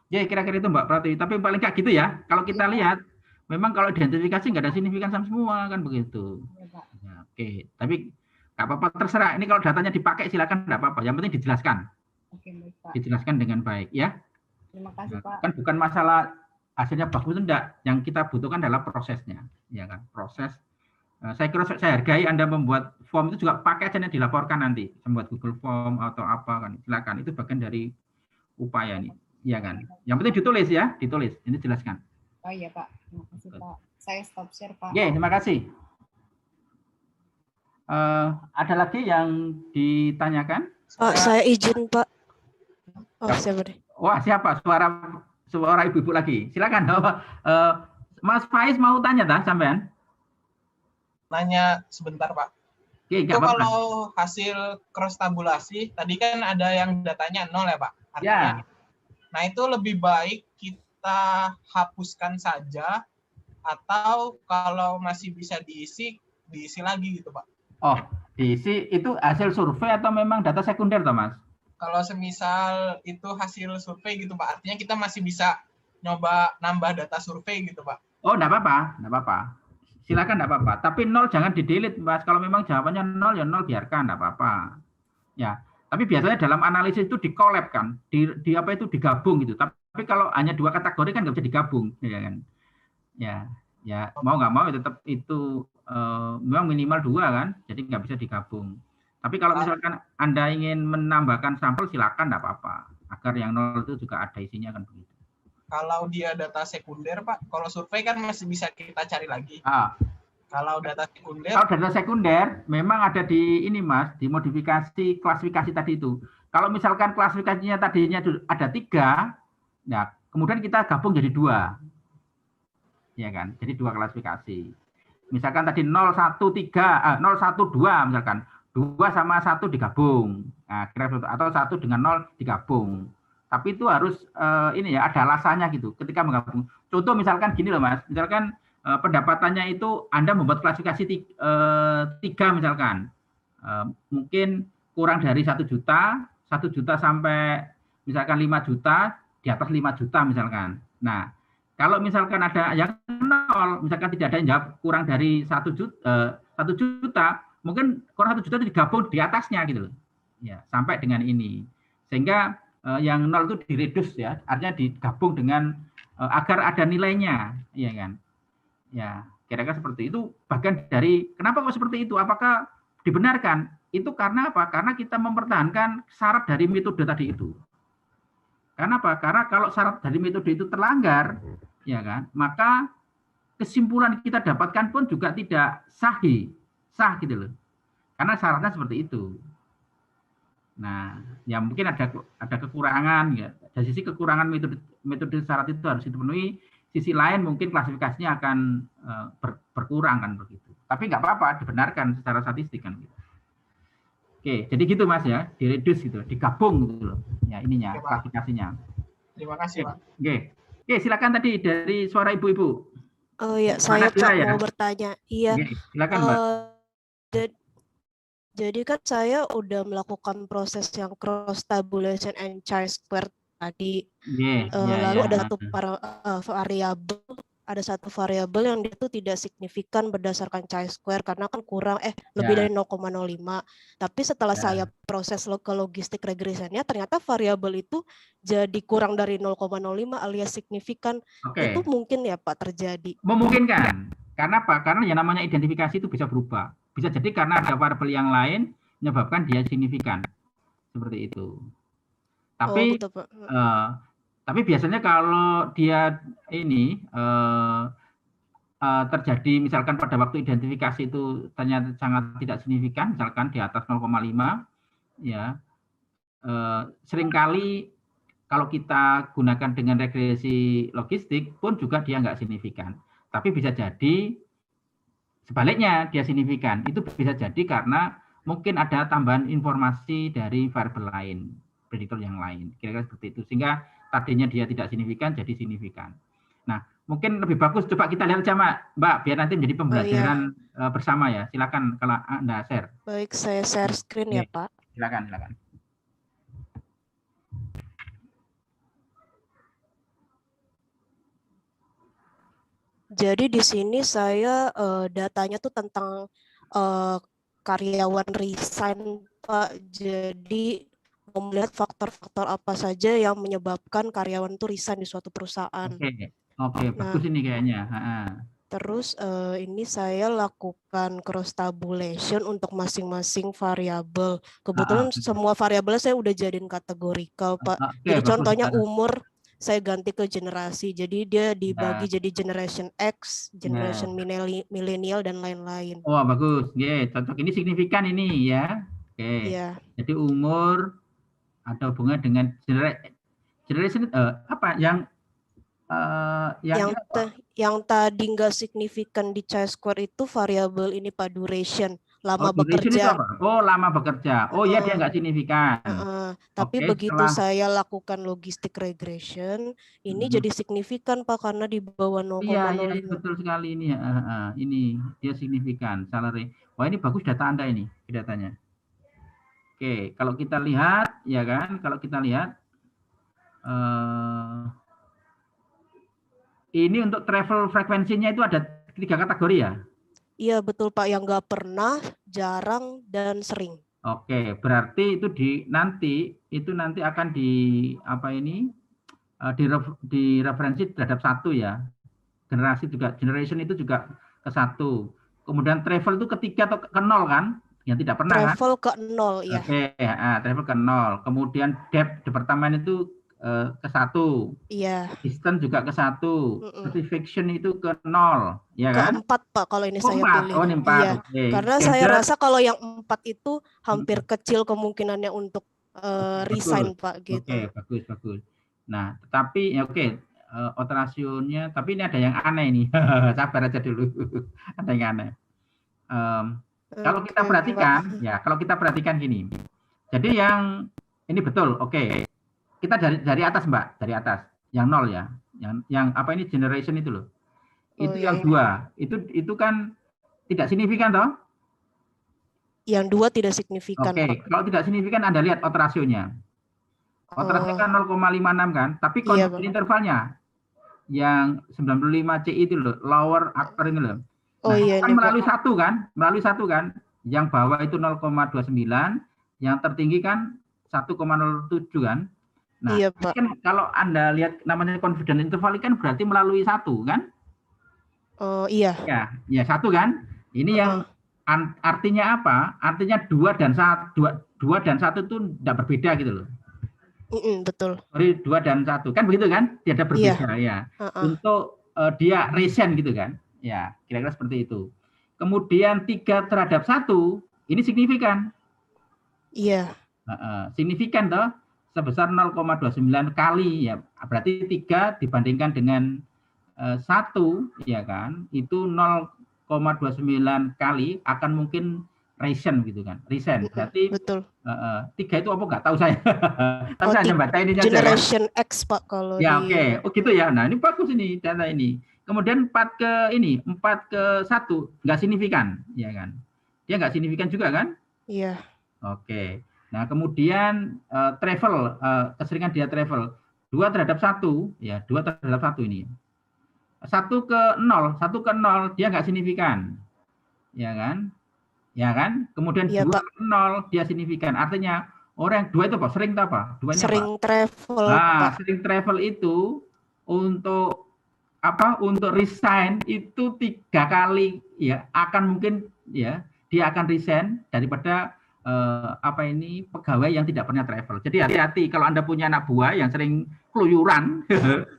Ya kira-kira itu Mbak Pratiwi. Tapi paling nggak gitu ya. Kalau kita lihat, memang kalau identifikasi nggak ada signifikan sama semua kan begitu. Ya, oke, tapi nggak apa-apa terserah. Ini kalau datanya dipakai silakan nggak apa-apa. Yang penting dijelaskan. Oke, baik, Pak. Dijelaskan dengan baik ya. Terima kasih Pak. Kan bukan masalah hasilnya bagus itu enggak. Yang kita butuhkan adalah prosesnya, ya kan? Proses. Saya kira saya hargai Anda membuat form itu juga pakai aja yang dilaporkan nanti, membuat Google Form atau apa kan, silakan. Itu bagian dari upaya nih, ya kan? Yang penting ditulis ya, ditulis. Ini jelaskan. Oh iya Pak, terima kasih Pak. Saya stop share Pak. Oke, terima kasih. Ada lagi yang ditanyakan? Pak, saya izin Pak. Oh, siapa deh? Wah, siapa? Suara ibu-ibu lagi. Silakan. Mas Faiz mau tanya dah sampean? Nanya sebentar Pak. Oke, itu kalau hasil cross tabulasi, tadi kan ada yang datanya 0 ya Pak? Artinya, ya. Nah itu lebih baik kita hapuskan saja, atau kalau masih bisa diisi lagi gitu Pak. Oh, diisi itu hasil survei atau memang data sekunder toh Mas? Kalau semisal itu hasil survei gitu Pak, artinya kita masih bisa nyoba nambah data survei gitu Pak. Oh, enggak apa-apa, enggak apa-apa. Silakan enggak apa-apa. Tapi 0 jangan di-delete Mas. Kalau memang jawabannya 0 ya 0 biarkan, enggak apa-apa. Ya, tapi biasanya dalam analisis itu di-collab kan, di apa itu digabung gitu. Tapi kalau hanya 2 kategori kan nggak bisa digabung, ya kan? Ya, mau nggak mau tetap itu memang minimal 2 kan, jadi nggak bisa digabung. Tapi kalau misalkan Anda ingin menambahkan sampel silakan enggak apa-apa. Agar yang 0 itu juga ada isinya kan begitu. Kalau dia data sekunder Pak, kalau survei kan masih bisa kita cari lagi. Kalau data sekunder? Kalau data sekunder memang ada di ini Mas, di modifikasi klasifikasi tadi itu. Kalau misalkan klasifikasinya tadinya ada 3, nah kemudian kita gabung jadi 2. Ya kan? Jadi 2 klasifikasi. Misalkan tadi 012 misalkan 2 sama 1 digabung. Nah, atau 1 dengan 0 digabung. Tapi itu harus ini ya ada alasannya gitu ketika menggabung. Contoh misalkan gini loh Mas, misalkan pendapatannya itu Anda membuat klasifikasi 3 misalkan. Mungkin kurang dari 1 juta sampai misalkan 5 juta, di atas 5 juta misalkan. Nah, kalau misalkan ada yang 0, misalkan tidak ada yang jawab kurang dari 1 juta, mungkin kurang 1 juta itu digabung di atasnya gitu loh. Ya, sampai dengan ini. Sehingga yang 0 itu diredus ya, artinya digabung dengan agar ada nilainya, ya kan? Ya, kira-kira seperti itu. Bagian dari kenapa kok seperti itu? Apakah dibenarkan? Itu karena apa? Karena kita mempertahankan syarat dari metode tadi itu. Karena apa? Karena kalau syarat dari metode itu terlanggar, ya kan? Maka kesimpulan kita dapatkan pun juga tidak sah gitu loh. Karena syaratnya seperti itu. Nah, ya mungkin ada kekurangan ya. Dari sisi kekurangan metode syarat itu harus dipenuhi. Sisi lain mungkin klasifikasinya akan berkurang kan begitu. Tapi nggak apa-apa, dibenarkan secara statistik kan gitu. Oke, jadi gitu Mas ya, diredus gitu, digabung gitu loh. Ya ininya, klasifikasinya. Terima kasih Pak. Oke, silakan tadi dari suara ibu-ibu. Oh ya, saya mau bertanya. Iya. Oke, silakan Mbak. Jadi kan saya udah melakukan proses yang cross tabulation and chi-square tadi. Lalu ada satu variabel yang itu tidak signifikan berdasarkan chi-square karena kan kurang lebih dari 0,05. Tapi setelah saya proses ke logistik regresiannya ternyata variabel itu jadi kurang dari 0,05 alias signifikan. Itu mungkin ya Pak terjadi. Memungkinkan. Karena apa? Karena yang namanya identifikasi itu bisa berubah. Bisa jadi karena ada variabel yang lain menyebabkan dia signifikan. Seperti itu. Tapi Tapi biasanya kalau dia ini terjadi misalkan pada waktu identifikasi itu ternyata sangat tidak signifikan, misalkan di atas 0,5, ya seringkali kalau kita gunakan dengan regresi logistik pun juga dia nggak signifikan. Tapi bisa jadi sebaliknya dia signifikan. Itu bisa jadi karena mungkin ada tambahan informasi dari variabel lain, prediktor yang lain. Kira-kira seperti itu. Sehingga tadinya dia tidak signifikan jadi signifikan. Nah, mungkin lebih bagus coba kita lihat aja Mbak, biar nanti menjadi pembelajaran bersama ya. Silakan kalau Anda share. Baik, saya share screen ya Pak. Silakan. Jadi di sini saya datanya tuh tentang karyawan resign Pak. Jadi mau melihat faktor-faktor apa saja yang menyebabkan karyawan itu resign di suatu perusahaan. Oke, bagus ini kayaknya. Terus ini saya lakukan cross tabulation untuk masing-masing variabel. Kebetulan semua variabelnya saya udah jadiin kategorikal Pak. Jadi contohnya umur saya ganti ke generasi. Jadi dia dibagi jadi generation X, generation millennial dan lain-lain. Oh, bagus. Cocok. Ini signifikan ini ya. Jadi umur ada hubungan dengan generation apa yang tadi nggak signifikan di chi-square itu variabel ini Pak, duration, lama bekerja. Lama bekerja. Iya dia nggak signifikan. Tapi begitu saya lakukan logistik regression, ini jadi signifikan Pak karena di bawah 0,05. Iya, betul sekali ini. Ini dia signifikan salary. Wah, ini bagus data Anda ini, datanya. Oke, kalau kita lihat ya kan, ini untuk travel frekuensinya itu ada 3 kategori ya? Iya betul Pak, yang nggak pernah, jarang, dan sering. Oke, berarti itu nanti akan direferensi terhadap 1 ya. Generation itu juga ke 1. Kemudian travel itu ke 3 atau ke 0 kan? Yang tidak pernah travel kan? Ke 0 ya. Oke, travel ke 0. Kemudian departemen itu ke 1. Iya. Distance juga ke 1. Certification itu ke 0, ya kan? Ke 4 Pak kalau ini saya pilih. Oh, 4. Iya. Okay. Karena saya rasa kalau yang 4 itu hampir kecil kemungkinannya untuk resign Pak gitu. Oke, bagus. Nah, tetapi alterationnya, tapi ini ada yang aneh nih. Sabar aja dulu. Ada yang aneh. Kalau kita perhatikan gini. Jadi yang ini betul, kita dari atas Mbak, dari atas yang 0 ya, yang apa ini generation itu loh, itu yang 2, itu kan tidak signifikan toh? Yang 2 tidak signifikan. Kalau tidak signifikan Anda lihat alterationnya, kan 0,56 kan, tapi confidence intervalnya yang 95 CI itu loh, lower upper ini loh. Kan melalui satu kan, yang bawah itu 0,29, yang tertinggi kan 1,07 kan. Nah, kan kalau Anda lihat namanya confidence interval kan berarti melalui 1 kan? Iya. Ya 1 kan? Ini yang artinya apa? Artinya 2 dan 1 itu tidak berbeda gitu loh. Betul. Sorry, 2 dan 1 kan begitu kan? Tidak berbeda ya. Untuk dia resign gitu kan? Ya, kira-kira seperti itu. Kemudian 3 terhadap 1 ini signifikan. Iya. Signifikan toh? Sebesar 0,29 kali ya, berarti 3 dibandingkan dengan 1 ya kan, itu 0,29 kali akan mungkin resign gitu kan, berarti betul. 3 itu apa nggak tahu saya. Tapi saya baca ini aja generation ya. X Pak kalau ya gitu ya. Nah ini bagus ini data ini. Kemudian 4 ke 1 nggak signifikan ya kan, dia nggak signifikan juga kan? Iya. Nah, kemudian travel, keseringan dia travel 2 terhadap 1 ya, 2 terhadap 1 ini. 1 ke 0 dia nggak signifikan. Ya kan? Kemudian 2 ke 0 dia signifikan. Artinya orang 2 itu apa? Sering apa? Sering travel. Nah, sering travel itu untuk apa? Untuk resign itu 3 kali ya, akan mungkin ya dia akan resign daripada pegawai yang tidak pernah travel. Jadi hati-hati kalau Anda punya anak buah yang sering keluyuran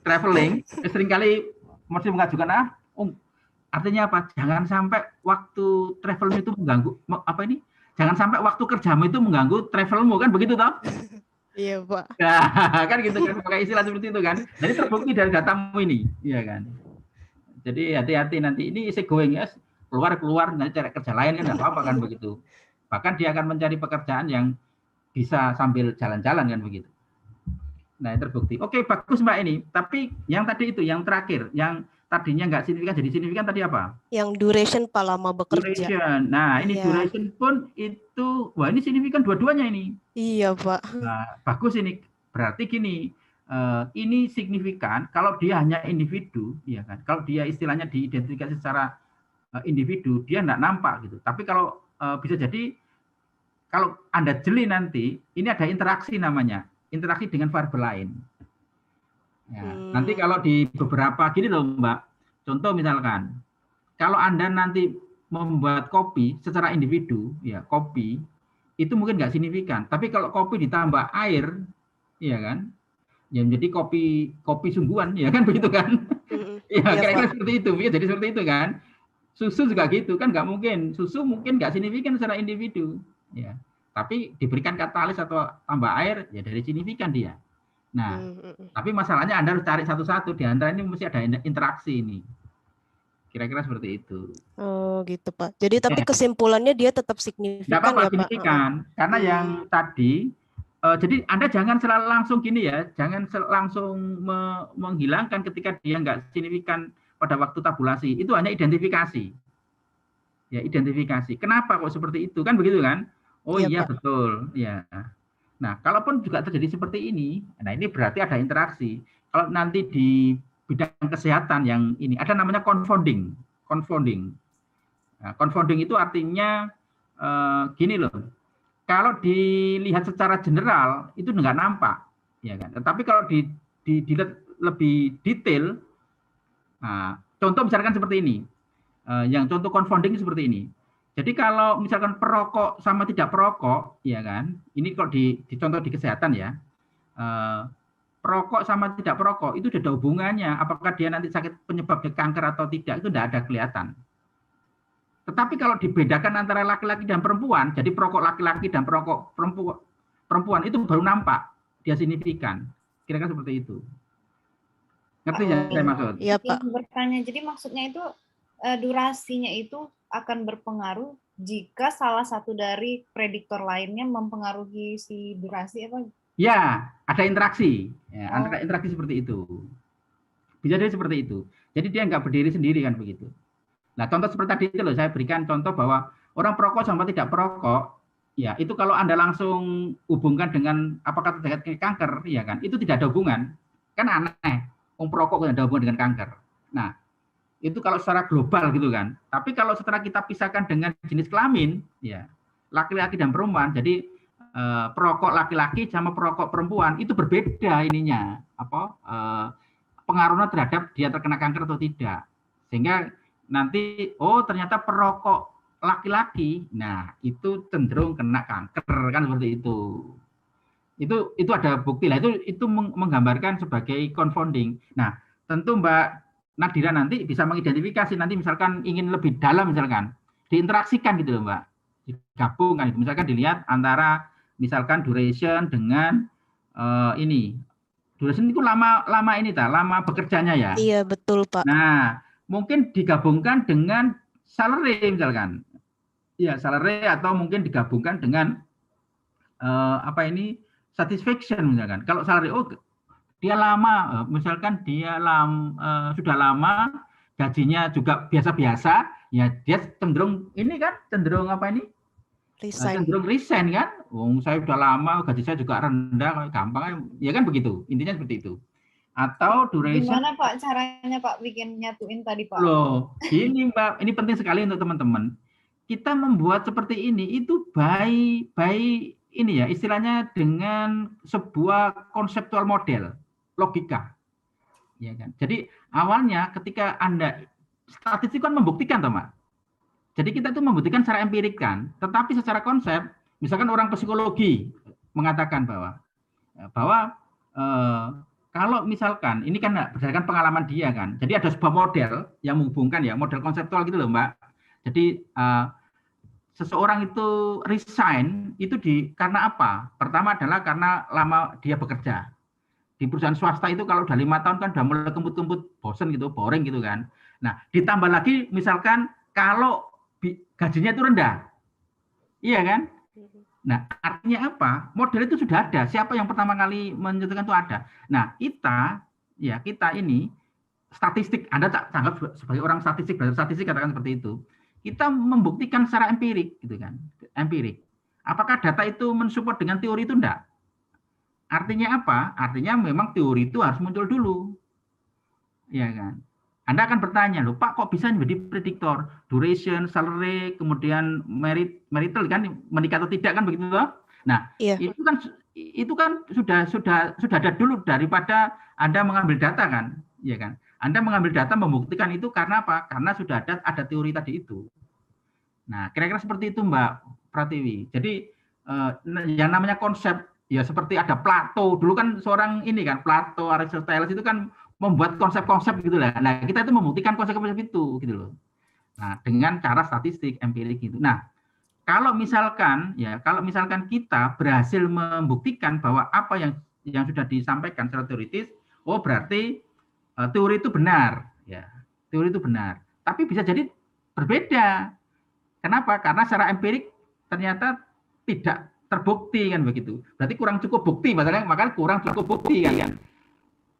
traveling, seringkali mesti mengajukan artinya apa? Jangan sampai waktu travelmu itu mengganggu jangan sampai waktu kerjamu itu mengganggu travelmu, kan begitu toh? Iya, Pak. Nah, kan gitu kan, pakai istilah seperti itu kan. Jadi terbukti dari datamu ini, iya kan. Jadi hati-hati nanti ini easy going ya, keluar nanti cari kerja lain kan enggak apa-apa kan begitu. Bahkan dia akan mencari pekerjaan yang bisa sambil jalan-jalan kan begitu. Nah, terbukti. Oke, bagus Mbak ini. Tapi yang tadi itu, yang terakhir, yang tadinya nggak signifikan jadi signifikan tadi apa? Yang duration Pak lama bekerja. Duration. Nah, ini duration pun itu, wah ini signifikan dua-duanya ini. Iya Pak. Nah, bagus ini. Berarti gini, ini signifikan kalau dia hanya individu, ya kan? Kalau dia istilahnya diidentifikasi secara individu, dia nggak nampak gitu. Tapi kalau bisa jadi, kalau Anda jeli nanti, ini ada interaksi namanya. Interaksi dengan variabel lain. Ya, nanti kalau di beberapa gini loh Mbak, contoh misalkan, kalau Anda nanti membuat kopi secara individu, ya kopi itu mungkin nggak signifikan. Tapi kalau kopi ditambah air, ya kan, ya menjadi kopi sungguhan, ya kan begitu kan? Ya kira-kira seperti itu, ya jadi seperti itu kan. Susu juga gitu kan, nggak mungkin. Susu mungkin nggak signifikan secara individu, ya. Tapi diberikan katalis atau tambah air, ya dari signifikan dia. Nah, tapi masalahnya Anda harus cari satu-satu, di antara ini mesti ada interaksi ini. Kira-kira seperti itu. Oh gitu Pak. Jadi tapi kesimpulannya dia tetap signifikan. Tidak apa-apa, ya signifikan. Pak? Karena yang tadi, jadi Anda jangan selalu langsung gini ya, jangan langsung menghilangkan ketika dia nggak signifikan pada waktu tabulasi. Itu hanya identifikasi. Ya, identifikasi. Kenapa kok seperti itu? Kan begitu kan? Oh iya betul. Ya. Nah, kalaupun juga terjadi seperti ini, nah ini berarti ada interaksi. Kalau nanti di bidang kesehatan yang ini ada namanya confounding. Nah, confounding itu artinya gini loh. Kalau dilihat secara general itu nggak nampak, ya kan. Tetapi kalau dilihat lebih detail, nah, contoh misalkan seperti ini. Yang contoh confounding seperti ini. Jadi kalau misalkan perokok sama tidak perokok, ya kan, ini kalau dicontoh di kesehatan ya, perokok sama tidak perokok itu sudah ada hubungannya. Apakah dia nanti sakit penyebabnya kanker atau tidak, itu tidak ada kelihatan. Tetapi kalau dibedakan antara laki-laki dan perempuan, jadi perokok laki-laki dan perokok perempuan itu baru nampak dia signifikan. Kira-kira seperti itu. Ngerti ya saya maksud? Iya Pak. Bertanya, jadi maksudnya itu durasinya itu akan berpengaruh jika salah satu dari prediktor lainnya mempengaruhi si durasi apa? Ya, ada interaksi. Ya, antara interaksi seperti itu. Bisa jadi seperti itu. Jadi dia nggak berdiri sendiri kan begitu. Nah, contoh seperti tadi itu loh, saya berikan contoh bahwa orang perokok sama tidak perokok, ya itu kalau Anda langsung hubungkan dengan apakah terjadi kanker, ya kan? Itu tidak ada hubungan. Kan aneh. Orang perokok tidak ada hubungan dengan kanker. Nah, itu kalau secara global gitu kan. Tapi kalau setelah kita pisahkan dengan jenis kelamin, ya laki-laki dan perempuan, jadi perokok laki-laki sama perokok perempuan itu berbeda ininya, pengaruhnya terhadap dia terkena kanker atau tidak. Sehingga nanti ternyata perokok laki-laki, nah itu cenderung kena kanker kan seperti itu. Itu ada bukti lah. Itu menggambarkan sebagai confounding. Nah tentu Mbak Nadira nanti bisa mengidentifikasi, nanti misalkan ingin lebih dalam misalkan diinteraksikan gitu loh Mbak, digabungkan itu, misalkan dilihat antara misalkan duration dengan ini, duration itu lama bekerjanya ya. Iya betul Pak. Nah mungkin digabungkan dengan salary misalkan, ya salary, atau mungkin digabungkan dengan satisfaction misalkan. Kalau salary dia lama, misalkan dia sudah lama, gajinya juga biasa-biasa, ya dia cenderung cenderung resign kan. Saya sudah lama, gaji saya juga rendah, gampang, ya kan begitu. Intinya seperti itu. Atau duration. Gimana Pak caranya Pak bikin nyatuin tadi Pak? Loh, ini Mbak, ini penting sekali untuk teman-teman. Kita membuat seperti ini itu by ini ya, istilahnya dengan sebuah konseptual model. Logika, ya kan. Jadi awalnya ketika Anda statistik kan membuktikan, teman. Jadi kita itu membuktikan secara empirik kan, tetapi secara konsep, misalkan orang psikologi mengatakan bahwa kalau misalkan ini kan berdasarkan pengalaman dia kan, jadi ada sebuah model yang menghubungkan ya, model konseptual gitu loh Mbak. Jadi seseorang itu resign itu karena apa? Pertama adalah karena lama dia bekerja di perusahaan swasta itu. Kalau udah 5 tahun kan udah mulai kemput-kemput, bosen gitu, boring gitu kan. Nah, ditambah lagi misalkan kalau gajinya itu rendah, iya kan? Nah, artinya apa? Model itu sudah ada. Siapa yang pertama kali menentukan itu ada. Nah, kita ini statistik. Anda tak anggap sebagai orang statistik, belajar statistik katakan seperti itu. Kita membuktikan secara empirik, gitu kan? Empirik. Apakah data itu mensupport dengan teori itu enggak? Artinya apa? Artinya memang teori itu harus muncul dulu, ya kan? Anda akan bertanya, loh Pak, kok bisa menjadi prediktor duration, salary, kemudian marital kan, menikah atau tidak kan begitu toh? Nah, itu kan sudah ada dulu daripada Anda mengambil data kan, ya kan? Anda mengambil data membuktikan itu karena apa? Karena sudah ada teori tadi itu. Nah, kira-kira seperti itu Mbak Pratiwi. Jadi yang namanya konsep ya seperti ada Plato dulu kan, seorang ini kan Plato, Aristoteles itu kan membuat konsep-konsep gitu lah. Nah, kita itu membuktikan konsep-konsep itu gitu loh. Nah, dengan cara statistik empirik gitu. Nah, kalau misalkan kita berhasil membuktikan bahwa apa yang sudah disampaikan secara teoritis, oh berarti teori itu benar, ya. Teori itu benar. Tapi bisa jadi berbeda. Kenapa? Karena secara empirik ternyata tidak terbukti kan begitu. Berarti kurang cukup bukti, makanya kurang cukup bukti kan.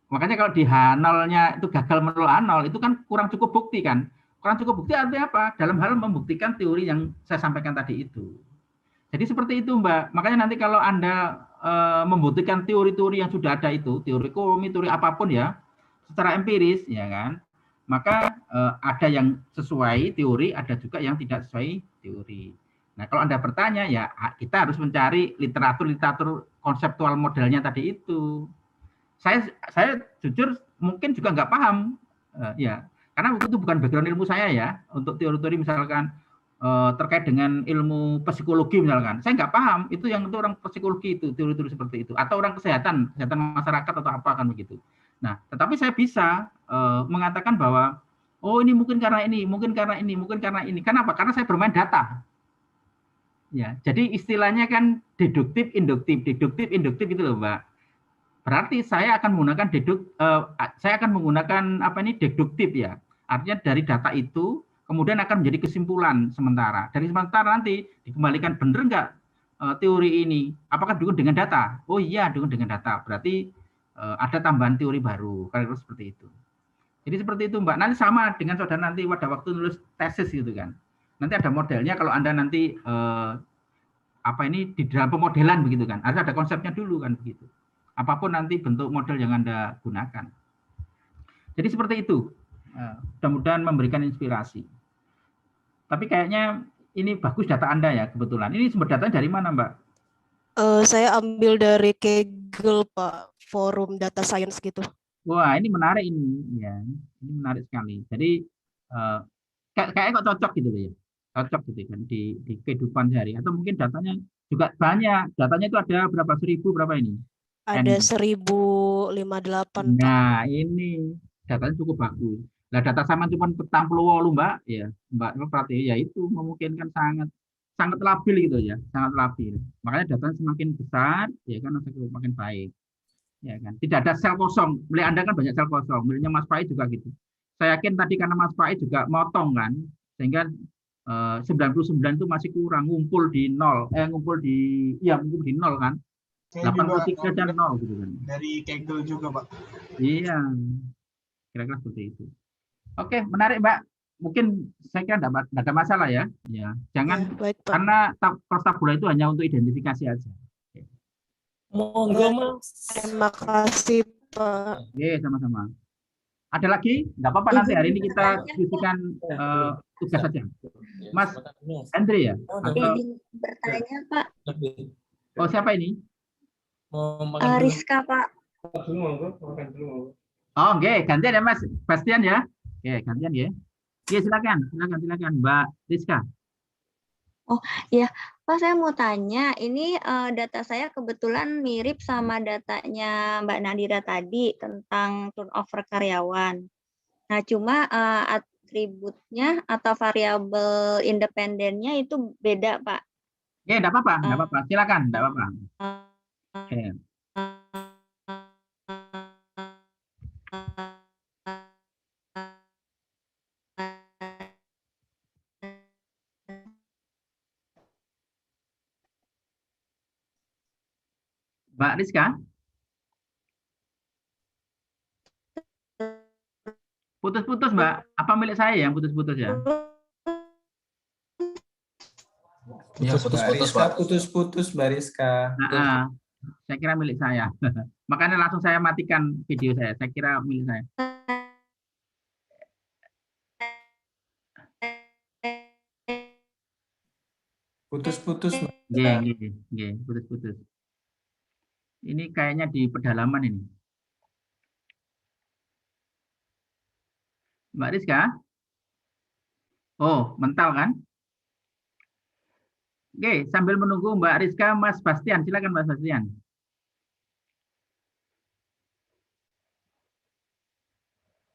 Makanya kalau di H0-nya itu gagal menol A0, itu kan kurang cukup bukti kan. Kurang cukup bukti artinya apa? Dalam hal membuktikan teori yang saya sampaikan tadi itu. Jadi seperti itu Mbak. Makanya nanti kalau Anda membuktikan teori-teori yang sudah ada itu, teori ekonomi, teori apapun ya, secara empiris, ya kan, maka ada yang sesuai teori, ada juga yang tidak sesuai teori. Nah kalau Anda bertanya, ya kita harus mencari literatur konseptual modelnya tadi itu. Saya jujur mungkin juga nggak paham, ya, karena itu bukan background ilmu saya ya, untuk teori-teori misalkan terkait dengan ilmu psikologi misalkan, saya nggak paham itu yang itu orang psikologi itu teori-teori seperti itu, atau orang kesehatan masyarakat atau apa kan begitu. Nah, tetapi saya bisa mengatakan bahwa oh ini mungkin karena ini, mungkin karena ini, mungkin karena ini. Kenapa? Karena saya bermain data. Ya, jadi istilahnya kan deduktif, induktif gitu loh, Mbak. Berarti saya akan menggunakan deduktif ya. Artinya dari data itu kemudian akan menjadi kesimpulan sementara. Dari sementara nanti dikembalikan benar enggak teori ini? Apakah didukung dengan data? Oh iya, didukung dengan data. Berarti ada tambahan teori baru. Kalau seperti itu. Jadi seperti itu Mbak. Nanti sama dengan saudara nanti pada waktu nulis tesis gitu kan. Nanti ada modelnya kalau Anda nanti di dalam pemodelan begitu kan. Harus ada konsepnya dulu kan begitu. Apapun nanti bentuk model yang Anda gunakan. Jadi seperti itu. Mudah-mudahan memberikan inspirasi. Tapi kayaknya ini bagus data Anda ya kebetulan. Ini sumber datanya dari mana Mbak? Saya ambil dari Kaggle Pak, forum data science gitu. Wah ini menarik ini. Ya, ini menarik sekali. Jadi kayaknya kok cocok gitu ya. Cocok gitu kan di kehidupan sehari. Atau mungkin datanya juga banyak. Datanya itu ada berapa? 1000 berapa ini? Ada 1058. Nah, ini datanya cukup bagus. Nah, data sama cuma 48 Mbak, ya. Mbak Pratiwi ya itu memungkinkan sangat labil gitu ya, sangat labil. Makanya datanya semakin besar, ya kan semakin baik. Ya kan. Tidak ada sel kosong. Milik Anda kan banyak sel kosong. Miliknya Mas Faiz juga gitu. Saya yakin tadi karena Mas Faiz juga motong kan, sehingga 99 itu masih kurang, ngumpul di nol kan. 83 dan 0 gitu kan. Dari Kaggle juga, Pak. Iya. Kira-kira seperti itu. Oke, menarik, Mbak. Mungkin saya kira tidak ada masalah ya. Ya, jangan baik, Pak. karena prostabula itu hanya untuk identifikasi aja. Monggo, Mas. Terima kasih, Pak. Oke, sama-sama. Ada lagi? Tidak apa-apa, nanti hari ini kita diskusikan tugas saja. Mas Andre ya? Atau... bertanya, Pak. Oh, siapa ini? Rizka, Pak. Oh, oke, gantian ya Mas Bastian ya. Oke, gantian ya. Oke, silakan Mbak Rizka. Ya, Pak, saya mau tanya, ini data saya kebetulan mirip sama datanya Mbak Nadira tadi tentang turnover karyawan. Nah, cuma atributnya atau variabel independennya itu beda, Pak. Ya, enggak apa-apa, enggak apa-apa. Silakan, enggak apa-apa. Oke. Mbak Rizka? Putus-putus, Mbak. Apa milik saya yang putus-putus ya? Ya, putus-putus, Pak. Putus-putus, Mbak Rizka. Nah, saya kira milik saya. Makanya langsung saya matikan video saya. Saya kira milik saya. Putus-putus, Mbak. Nggih, putus-putus. Ini kayaknya di pedalaman ini. Mbak Rizka? Oh, mental kan? Oke, sambil menunggu Mbak Rizka, Mas Bastian. Silakan Mas Bastian.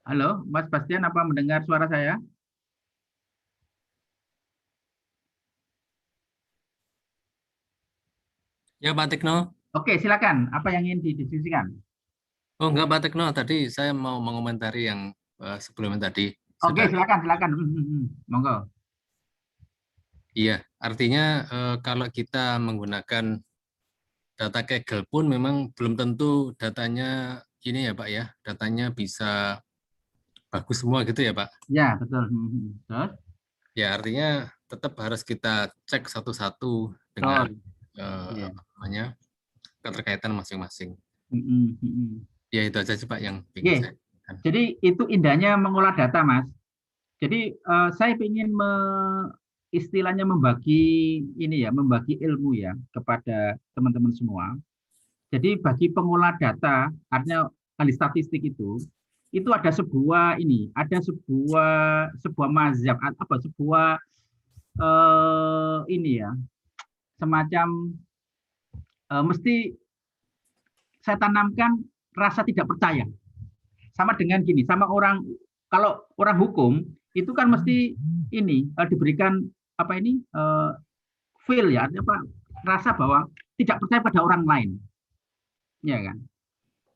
Halo, Mas Bastian, apa mendengar suara saya? Ya, Pak Tekno. Oke, silakan. Apa yang ingin didiskusikan? Oh, enggak, Pak Tekno. Tadi saya mau mengomentari yang sebelumnya tadi. Oke, silakan. Monggo. Iya, artinya kalau kita menggunakan data Kaggle pun memang belum tentu datanya ini ya, Pak ya. Datanya bisa bagus semua gitu ya, Pak? Ya, betul. Terus? Ya, artinya tetap harus kita cek satu-satu dengan namanya keterkaitan masing-masing. Ya, itu aja sih Pak yang ingin saya. Jadi itu indahnya mengolah data, Mas. Jadi saya ingin istilahnya membagi ini ya, membagi ilmu ya kepada teman-teman semua. Jadi bagi pengolah data, artinya ahli statistik itu ada sebuah ini, ada sebuah mazhab apa sebuah ini ya, semacam mesti saya tanamkan rasa tidak percaya. Sama dengan gini, sama orang, kalau orang hukum itu kan mesti ini diberikan apa ini feel ya, apa rasa bahwa tidak percaya pada orang lain, ya kan?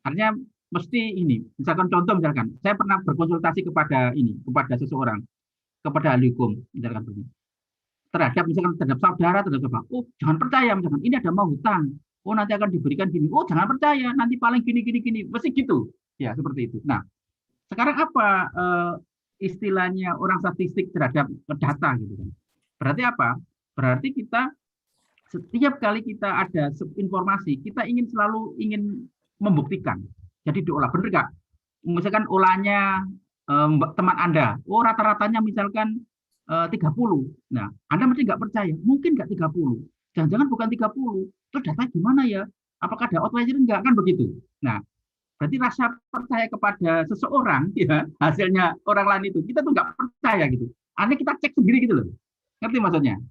Artinya mesti ini, misalkan contoh misalkan saya pernah berkonsultasi kepada seseorang, kepada ahli hukum misalkan begini, terhadap saudara, terhadap apa? Oh jangan percaya, misalkan ini ada mau hutang, oh nanti akan diberikan gini, oh jangan percaya, nanti paling gini, mesti gitu, ya seperti itu. Nah sekarang apa istilahnya orang statistik terhadap data gitu kan? Berarti apa? Berarti kita setiap kali kita ada informasi, kita selalu ingin membuktikan. Jadi diolah, benar nggak? Misalkan olahnya teman Anda, oh rata-ratanya misalkan 30. Nah, Anda mesti nggak percaya, mungkin nggak 30. Jangan-jangan bukan 30. Terus data gimana ya? Apakah ada outlier enggak? Kan begitu. Nah, berarti rasa percaya kepada seseorang, ya hasilnya orang lain itu, kita tuh nggak percaya gitu. Akhirnya kita cek sendiri gitu loh. Ngerti maksudnya?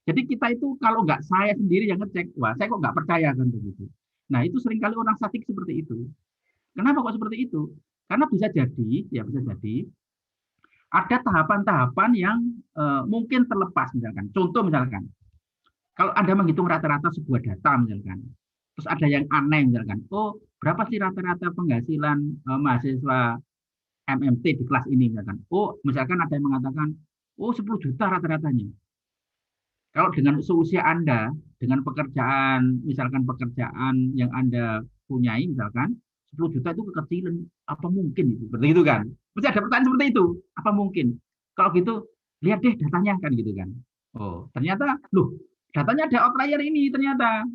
Jadi kita itu kalau nggak saya sendiri yang ngecek, wah saya kok nggak percaya kan begitu. Nah itu seringkali orang statistik seperti itu. Kenapa kok seperti itu? Karena bisa jadi ada tahapan-tahapan yang mungkin terlepas misalkan. Contoh misalkan, kalau Anda menghitung rata-rata sebuah data misalkan, terus ada yang aneh misalkan, oh berapa sih rata-rata penghasilan mahasiswa MMT di kelas ini misalkan. Oh misalkan ada yang mengatakan, oh 10 juta rata-ratanya. Kalau dengan seusia Anda, dengan pekerjaan, misalkan pekerjaan yang Anda punyai, misalkan 10 juta itu kekecilan, apa mungkin itu? Seperti itu kan? Mesti ada pertanyaan seperti itu, apa mungkin? Kalau gitu, lihat deh datanya kan gitu kan. Oh, ternyata, loh, datanya ada outlier ini ternyata.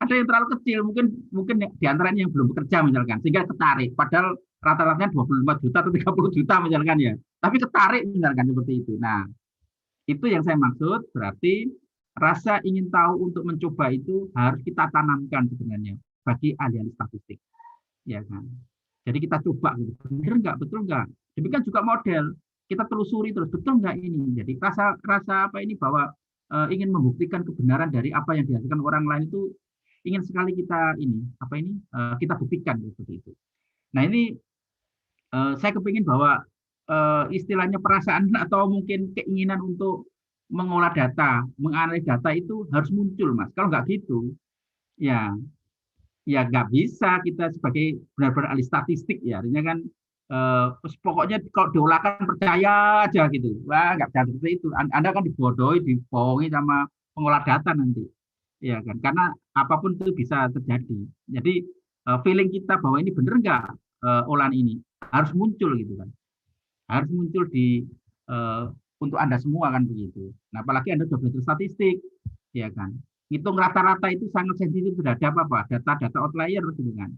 Ada yang terlalu kecil, mungkin diantaranya yang belum bekerja misalkan, sehingga tertarik. Padahal rata-ratanya 25 juta atau 30 juta misalkan ya. Tapi ketarik misalkan seperti itu. Nah, itu yang saya maksud, berarti rasa ingin tahu untuk mencoba itu harus kita tanamkan sebenarnya bagi ahli-ahli statistik. Ya kan? Jadi kita coba gitu. Benar enggak, betul enggak? Demikian juga model, kita telusuri terus betul enggak ini. Jadi rasa apa ini bahwa ingin membuktikan kebenaran dari apa yang dihasilkan orang lain itu ingin sekali kita kita buktikan seperti itu. Nah ini saya kepingin bahwa istilahnya perasaan atau mungkin keinginan untuk mengolah data, menganalisis data itu harus muncul, Mas. Kalau nggak gitu, ya nggak bisa kita sebagai benar-benar ahli statistik ya. Artinya kan pokoknya kalau diolahkan percaya aja gitu. Wah, nggak bisa seperti itu. Anda kan dibodohi, dibohongi sama pengolah data nanti. Ya kan? Karena apapun itu bisa terjadi. Jadi feeling kita bahwa ini benar nggak olahan ini harus muncul gitu kan. Harus muncul di untuk Anda semua kan begitu. Nah, apalagi Anda sudah belajar statistik, ya kan. Hitung rata-rata itu sangat sensitif terhadap apa? Data outlier gitu kan.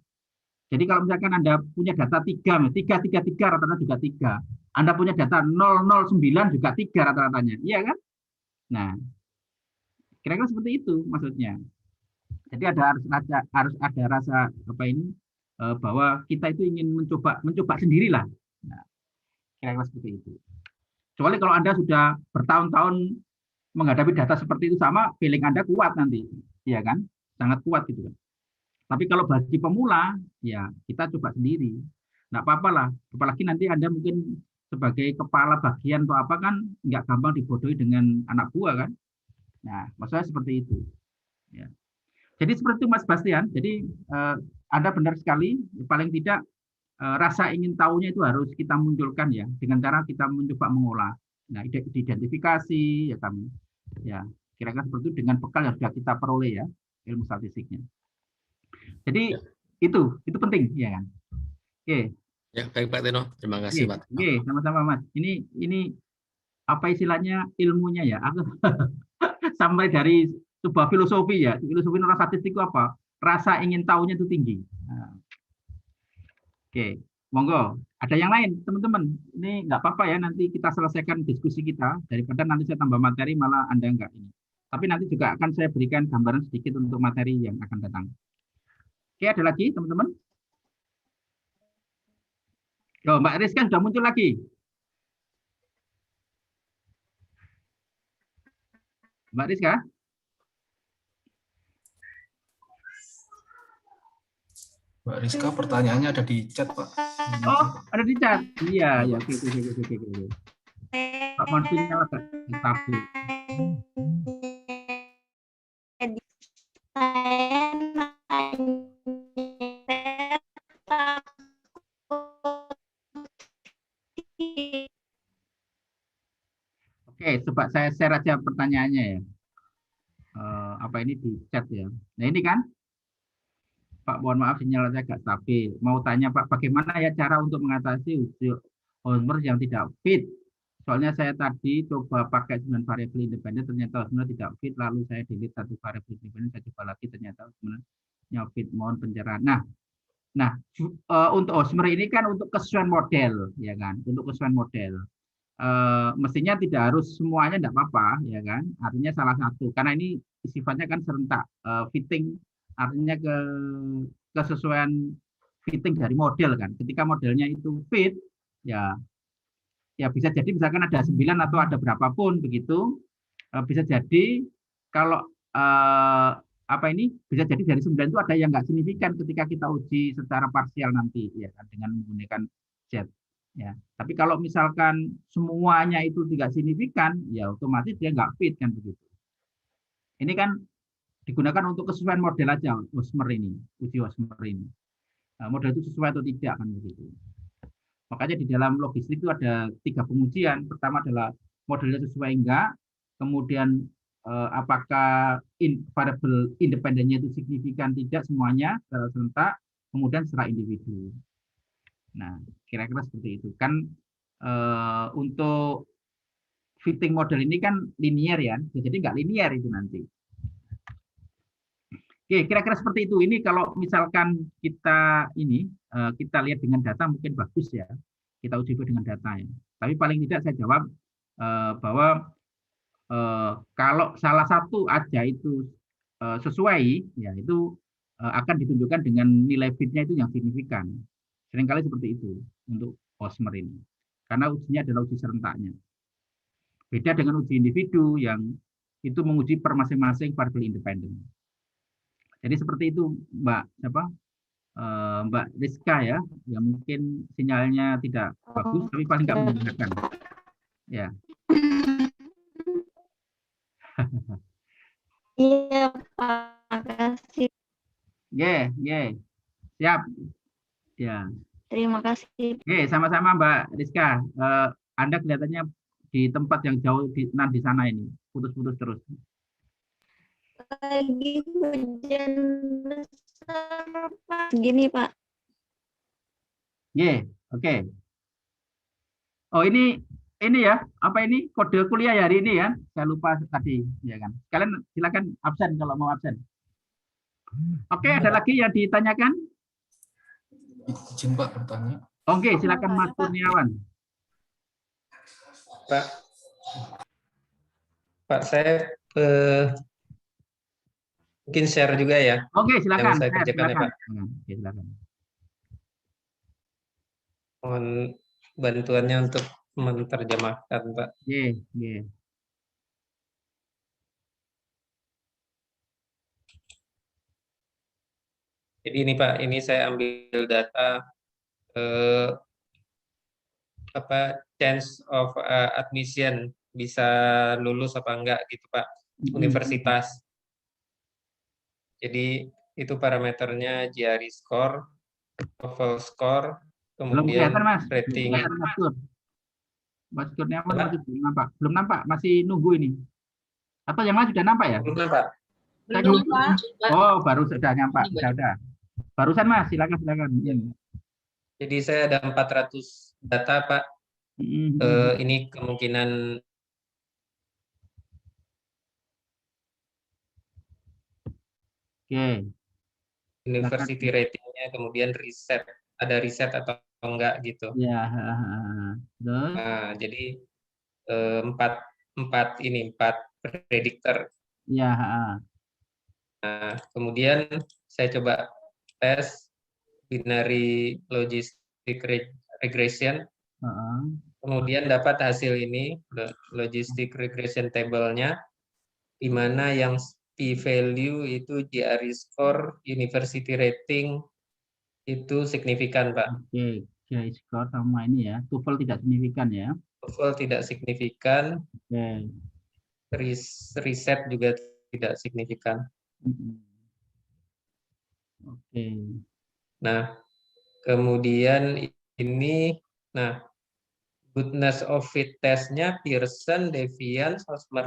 Jadi kalau misalkan Anda punya data 3 rata-rata juga 3. Anda punya data 009 juga 3 rata-ratanya. Iya kan? Nah, kira-kira seperti itu maksudnya. Jadi harus ada rasa bahwa kita itu ingin mencoba sendirilah. Nah, kira-kira seperti itu. Kecuali kalau Anda sudah bertahun-tahun menghadapi data seperti itu sama, feeling Anda kuat nanti, ya kan? Sangat kuat gitu kan. Tapi kalau bagi pemula, ya kita coba sendiri. Nggak apa-apa lah. Apalagi nanti Anda mungkin sebagai kepala bagian atau apa kan, nggak gampang dibodohi dengan anak buah kan. Nah, maksudnya seperti itu. Ya. Jadi seperti itu Mas Bastian. Jadi Anda benar sekali, paling tidak rasa ingin tahunya itu harus kita munculkan ya dengan cara kita mencoba mengolah. Nah, identifikasi ya kami. Ya, kira-kira seperti itu dengan bekal yang sudah kita peroleh ya ilmu statistiknya. Jadi itu penting ya kan. Oke. Ya, baik Pak Tino. Terima kasih Pak. Oke, sama-sama Mas. Ini apa istilahnya ilmunya ya? Aku sampai dari sebuah filosofi ya. Filosofi orang statistik itu apa? Rasa ingin tahunya itu tinggi. Nah. Oke, monggo. Ada yang lain, teman-teman. Ini nggak apa-apa ya, nanti kita selesaikan diskusi kita. Daripada nanti saya tambah materi, malah Anda nggak ini. Tapi nanti juga akan saya berikan gambaran sedikit untuk materi yang akan datang. Oke, ada lagi, teman-teman? Loh, Mbak Rizka sudah muncul lagi. Mbak Rizka? Mbak Rizka, pertanyaannya ada di chat, Pak. Oh, ada di chat. Iya, ya. Oke. Pak Monsinya agak stabil. Oke, coba saya share aja pertanyaannya ya. Apa ini di chat ya? Nah ini kan Pak, mohon maaf sinyal saya agak stabil. Mau tanya Pak, bagaimana ya cara untuk mengatasi uji Osmer yang tidak fit? Soalnya saya tadi coba pakai 9 variabel independen, ternyata Osmer tidak fit, lalu saya delete 1 variabel independen, saya coba lagi, ternyata Osmernya fit, mohon pencerahan. Nah, untuk Osmer ini kan untuk kesesuaian model, ya kan? Untuk kesesuaian model. Mestinya tidak harus semuanya tidak apa-apa, ya kan? Artinya salah satu, karena ini sifatnya kan serentak, fitting. Artinya kesesuaian fitting dari model kan. Ketika modelnya itu fit, ya bisa jadi misalkan ada 9 atau ada berapapun begitu, bisa jadi kalau bisa jadi dari 9 itu ada yang nggak signifikan ketika kita uji secara parsial nanti, ya kan, dengan menggunakan Z. Ya. Tapi kalau misalkan semuanya itu tidak signifikan, ya otomatis dia nggak fit kan begitu. Ini kan digunakan untuk kesesuaian model aja Osmer ini, uji Osmer ini. Model itu sesuai atau tidak kan begitu. Makanya di dalam logistik itu ada 3 pengujian. Pertama adalah modelnya sesuai enggak, kemudian apakah variabel independennya itu signifikan tidak semuanya secara serentak, kemudian secara individu. Nah, kira-kira seperti itu. Kan untuk fitting model ini kan linear ya, jadi nggak linear itu nanti. Oke, kira-kira seperti itu. Ini kalau misalkan kita kita lihat dengan data mungkin bagus ya. Kita uji dengan data ya. Tapi paling tidak saya jawab bahwa kalau salah satu aja itu sesuai, ya itu akan ditunjukkan dengan nilai fitnya itu yang signifikan. Seringkali seperti itu untuk Osmer ini. Karena ujinya adalah uji serentaknya. Beda dengan uji individu yang itu menguji per masing-masing variabel independen. Jadi seperti itu Mbak Mbak Rizka ya, yang mungkin sinyalnya tidak bagus tapi paling nggak menggunakan. Ya. Iya Pak, makasih. Siap. Ya. Terima kasih. Sama-sama Mbak Rizka. Anda kelihatannya di tempat yang jauh di sana ini, putus-putus terus. Lagi hujan besar Pak. Gini Pak. Oke. Oh ini ya, apa ini kode kuliah hari ini ya? Saya lupa tadi, ya kan. Kalian silakan absen kalau mau absen. Oke, ada lagi yang ditanyakan? Izin Pak bertanya. Oke, silakan Mas Kurniawan. Pak saya mungkin share juga ya. Oke, silakan. Yang saya kerjakan ya Pak. Oke, silakan. Mohon bantuannya untuk menerjemahkan Pak. Jadi ini Pak, ini saya ambil data chance of admission, bisa lulus apa enggak gitu Pak, universitas. Jadi itu parameternya GRE score, TOEFL score, kemudian rating. Mas Kurniawan masih belum nampak, masih nunggu ini. Atau yang lain sudah nampak ya? Belum nampak. Belum, Pak. Oh, baru sudah nampak. Sudah. Barusan Mas, silakan. Jadi saya ada 400 data Pak. Ini kemungkinan university ratingnya, kemudian ada riset atau enggak gitu. Ya. Nah, jadi empat prediktor. Ya. Nah, kemudian saya coba tes binary logistic regression. Kemudian dapat hasil ini, logistic regression table-nya, di mana yang p-value itu GRE score, university rating itu signifikan Pak. Oke, GRE score sama ini ya, TOEFL tidak signifikan ya. TOEFL tidak signifikan. Oke. Riset juga tidak signifikan. Oke. Nah, kemudian ini, goodness of fit testnya Pearson, Devian, Sosmer,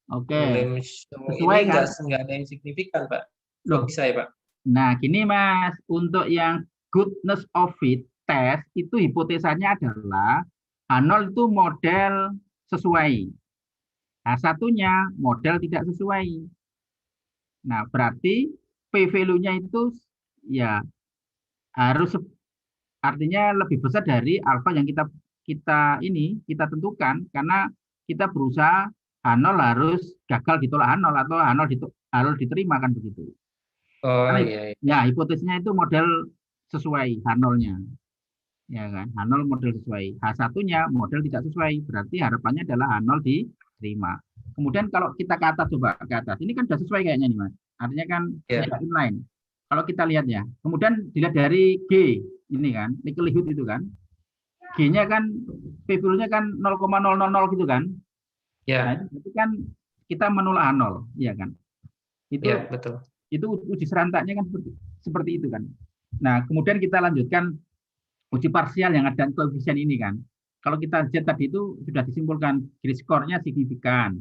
ini nggak ada yang signifikan Pak. Loh, bisa ya Pak? Nah, gini Mas, untuk yang goodness of fit test itu hipotesanya adalah H0 itu model sesuai. H1-nya model tidak sesuai. Nah, berarti p-value-nya itu ya harus artinya lebih besar dari alfa yang kita tentukan, karena kita berusaha H0 harus gagal ditolak H0 atau H0 harus diterima kan begitu. Oh iya. Ya, hipotesisnya itu model sesuai H0-nya. Ya kan? H0 model sesuai. H1-nya model tidak sesuai. Berarti harapannya adalah H0 diterima. Kemudian kalau kita ke atas, coba ke atas. Ini kan sudah sesuai kayaknya nih Mas. Artinya kan tidak inline. Kalau kita lihat ya. Kemudian dilihat dari G ini kan, likelihood itu kan. G-nya kan p-value-nya kan 0,000 gitu kan. Ya. Nah, itu kan kita menolak H0, ya kan. Itu ya, betul. Itu uji serentaknya kan seperti itu kan. Nah, kemudian kita lanjutkan uji parsial yang ada koefisien ini kan. Kalau kita lihat tadi itu sudah disimpulkan GRE score-nya signifikan.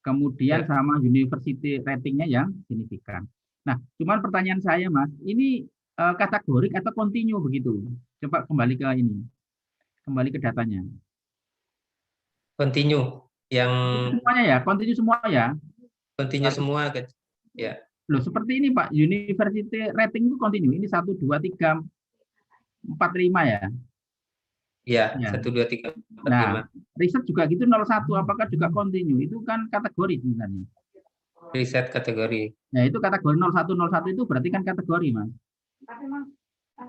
Kemudian sama university ratingnya yang signifikan. Nah, cuman pertanyaan saya Mas, ini kategorik atau kontinu begitu? Coba kembali ke ini. Kembali ke datanya. Kontinu yang semuanya ya, kontinu semua ya. Kontinu semua ya. Loh, seperti ini Pak, university rating itu kontinu. Ini 1 2 3 4 5 ya. Iya, 1 2 3 4 5. Nah, riset juga gitu 01 apakah juga kontinu? Itu kan kategori sebenarnya. Riset kategori. Nah, itu kategori 01 itu berarti kan kategori, Mas.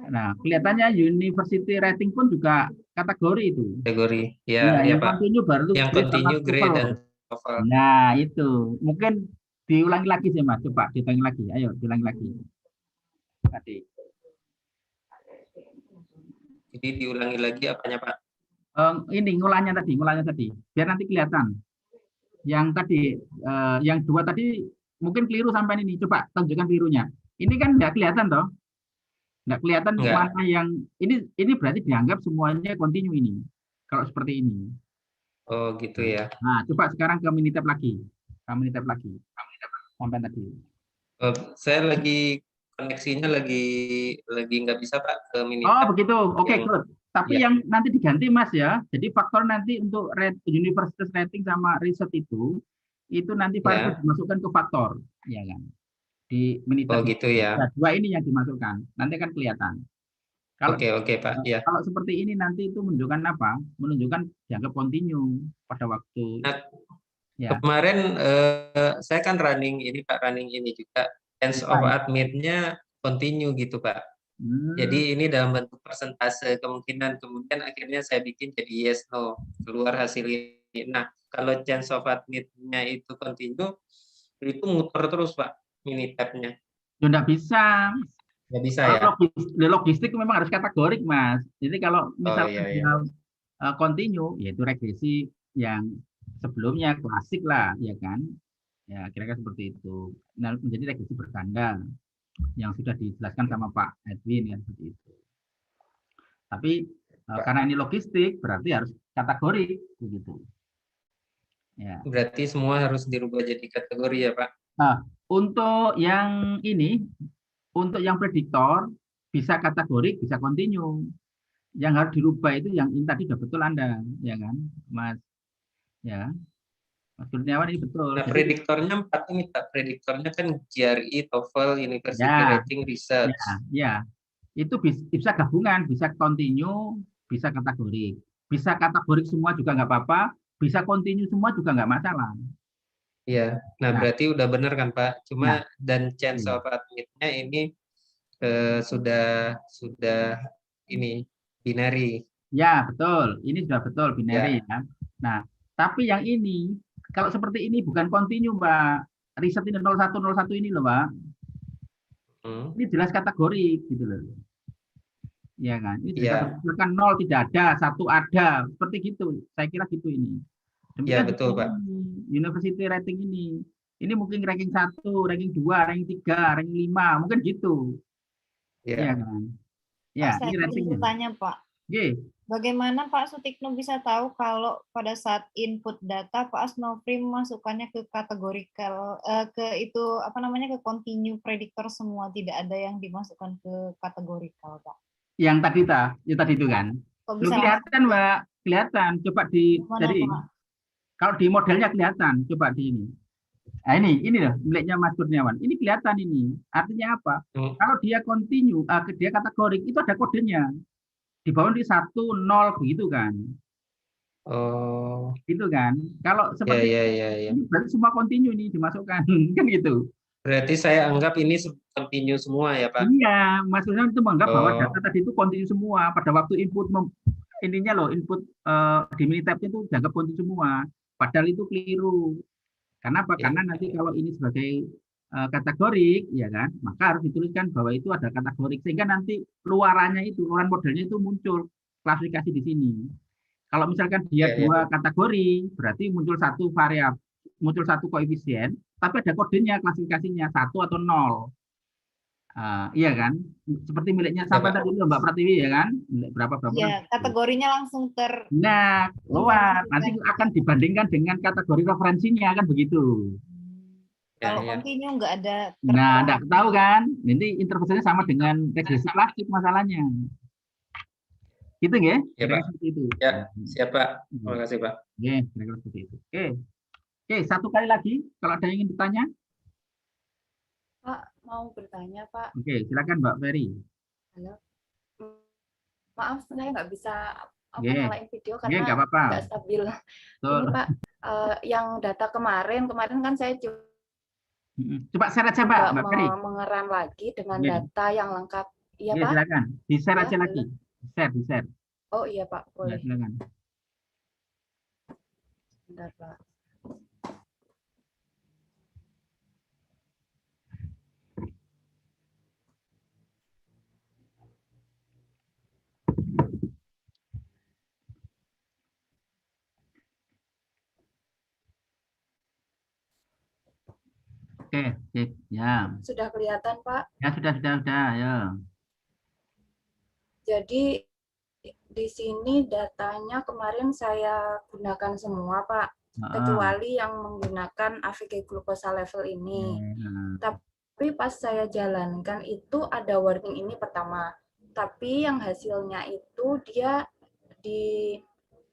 Nah, kelihatannya university rating pun juga kategori itu. Kategori. Ya, yang Pak. kontinu baru yang kontinu grade dan TOEFL. Nah, itu. Mungkin diulangi lagi sih, Mas. Coba diulangi lagi. Ayo, diulangi lagi. Tadi. Jadi diulangi lagi apanya, Pak? Ini ngulangnya tadi. Biar nanti kelihatan. Yang tadi, yang dua tadi mungkin keliru sampai ini. Coba tunjukkan kelirunya. Ini kan nggak kelihatan toh? Nggak kelihatan mana yang ini berarti dianggap semuanya continue ini. Kalau seperti ini. Oh gitu ya. Nah, coba sekarang ke Minitab lagi. Sampai tadi. Saya lagi koneksinya lagi nggak bisa, Pak, ke Minitab. Oh begitu. Oke, good. Tapi yang nanti diganti, Mas ya. Jadi faktor nanti untuk universitas rating sama riset itu nanti variabel dimasukkan ke faktor, ya kan? Di Minitab. Oh gitu ya. Nah, dua ini yang dimasukkan. Nanti kan kelihatan. Kalau Oke, Pak. Ya. Kalau seperti ini nanti itu menunjukkan apa? Menunjukkan dianggap continue pada waktu. Nah, ya. Kemarin saya kan running ini juga chance of admit-nya continue gitu, Pak. Jadi ini dalam bentuk persentase kemungkinan, kemudian akhirnya saya bikin jadi yes no, keluar hasil ini. Nah, kalau chance of admit-nya itu continue, itu muter terus, Pak, Minitab-nya. Nggak bisa. Nggak bisa ya? Logistik memang harus kategorik, Mas. Jadi kalau misalnya continue, yaitu regresi yang sebelumnya klasik lah, ya kan? Ya, kira-kira seperti itu. Nah, menjadi regresi berganda yang sudah dijelaskan sama Pak Edwin, kan seperti itu. Tapi karena ini logistik, berarti harus kategori, begitu. Ya. Berarti semua harus dirubah jadi kategori ya, Pak? Nah, untuk yang ini, untuk yang prediktor, bisa kategorik, bisa continue. Yang harus dirubah itu yang ini tadi sudah betul Anda, ya kan, Mas? Ya, Mas Kurniawan ini betul. Nah, prediktornya 4 ini, Pak. Prediktornya kan GRE, TOEFL, University Rating, Research. Ya. Itu bisa gabungan, bisa continue, bisa kategorik. Bisa kategorik semua juga nggak apa-apa, bisa continue semua juga nggak masalah. Iya, nah berarti udah benar kan Pak? Cuma dan chance of admit-nya ini sudah ini binary. Ya betul, ini sudah betul binary ya. Nah, tapi yang ini kalau seperti ini bukan continue, Mbak. Riset ini 0101 ini loh, Mbak. Ini jelas kategori gitu loh. Ya kan? Ini jelas 0 tidak ada, 1 ada, seperti gitu. Saya kira gitu ini. Iya betul Pak. University rating ini mungkin ranking 1, ranking 2, ranking 3, ranking 5, mungkin gitu. Iya kan? Ya, Pak, ini ratingnya. Tanya Pak. Bagaimana Pak Sutikno bisa tahu kalau pada saat input data Pak Asnofri memasukkannya ke kategorikal ke continue predictor semua, tidak ada yang dimasukkan ke kategorikal Pak? Yang tadi itu kan. Kelihatan Mbak, kelihatan. Coba jadi kalau di modelnya kelihatan, coba di ini. Nah ini loh miliknya Mas Kurniawan. Ini kelihatan ini. Artinya apa? Kalau dia continue, dia kategorik itu ada kodenya. Di bawah di 1, 0 begitu kan. Oh. Gitu kan. Kalau seperti ini berarti semua continue ini dimasukkan kan gitu. Berarti saya anggap ini continue semua ya Pak? Iya, Mas Kurniawan itu menganggap bahwa data tadi itu continue semua. Pada waktu input intinya loh input di Minitab itu dianggap continue semua. Padahal itu keliru. Karena apa? Karena nanti kalau ini sebagai kategorik, ya kan, maka harus dituliskan bahwa itu ada kategorik sehingga nanti luaran modelnya itu muncul klasifikasi di sini. Kalau misalkan dia 2 kategori, berarti muncul 1 variabel, muncul 1 koefisien, tapi ada kodenya klasifikasinya 1 atau 0. Iya kan, seperti miliknya sampai tadi itu Mbak Pratiwi ya kan, berapa Iya, kategorinya langsung keluar. Nanti akan dibandingkan dengan kategori referensinya kan begitu. Kalau continue nggak ada. Nah, nggak tahu kan, nanti interpretasinya sama dengan regresi klasik masalahnya. Gitu ya? Ya Pak. Itu. Ya, siap Pak. Terima kasih Pak. Oke, kira-kira seperti itu. Oke, satu kali lagi kalau ada yang ingin bertanya. Pak, mau bertanya, Pak. Oke, silakan Mbak Ferry. Halo. Maaf, saya nggak bisa nyalain video karena nggak stabil. Ini Pak, yang data kemarin kan saya coba share aja Mbak Ferry. Mengeram lagi dengan data yang lengkap. Iya Pak? Silakan, di-share aja lagi. Di-share. Oh iya Pak, boleh. Ya, silakan. Bentar Pak. Oke, sip. Ya. Sudah kelihatan, Pak? Ya, sudah, ya. Jadi di sini datanya kemarin saya gunakan semua, Pak. Kecuali yang menggunakan AVG glukosa level ini. Tapi pas saya jalankan itu ada warning ini pertama. Tapi yang hasilnya itu dia di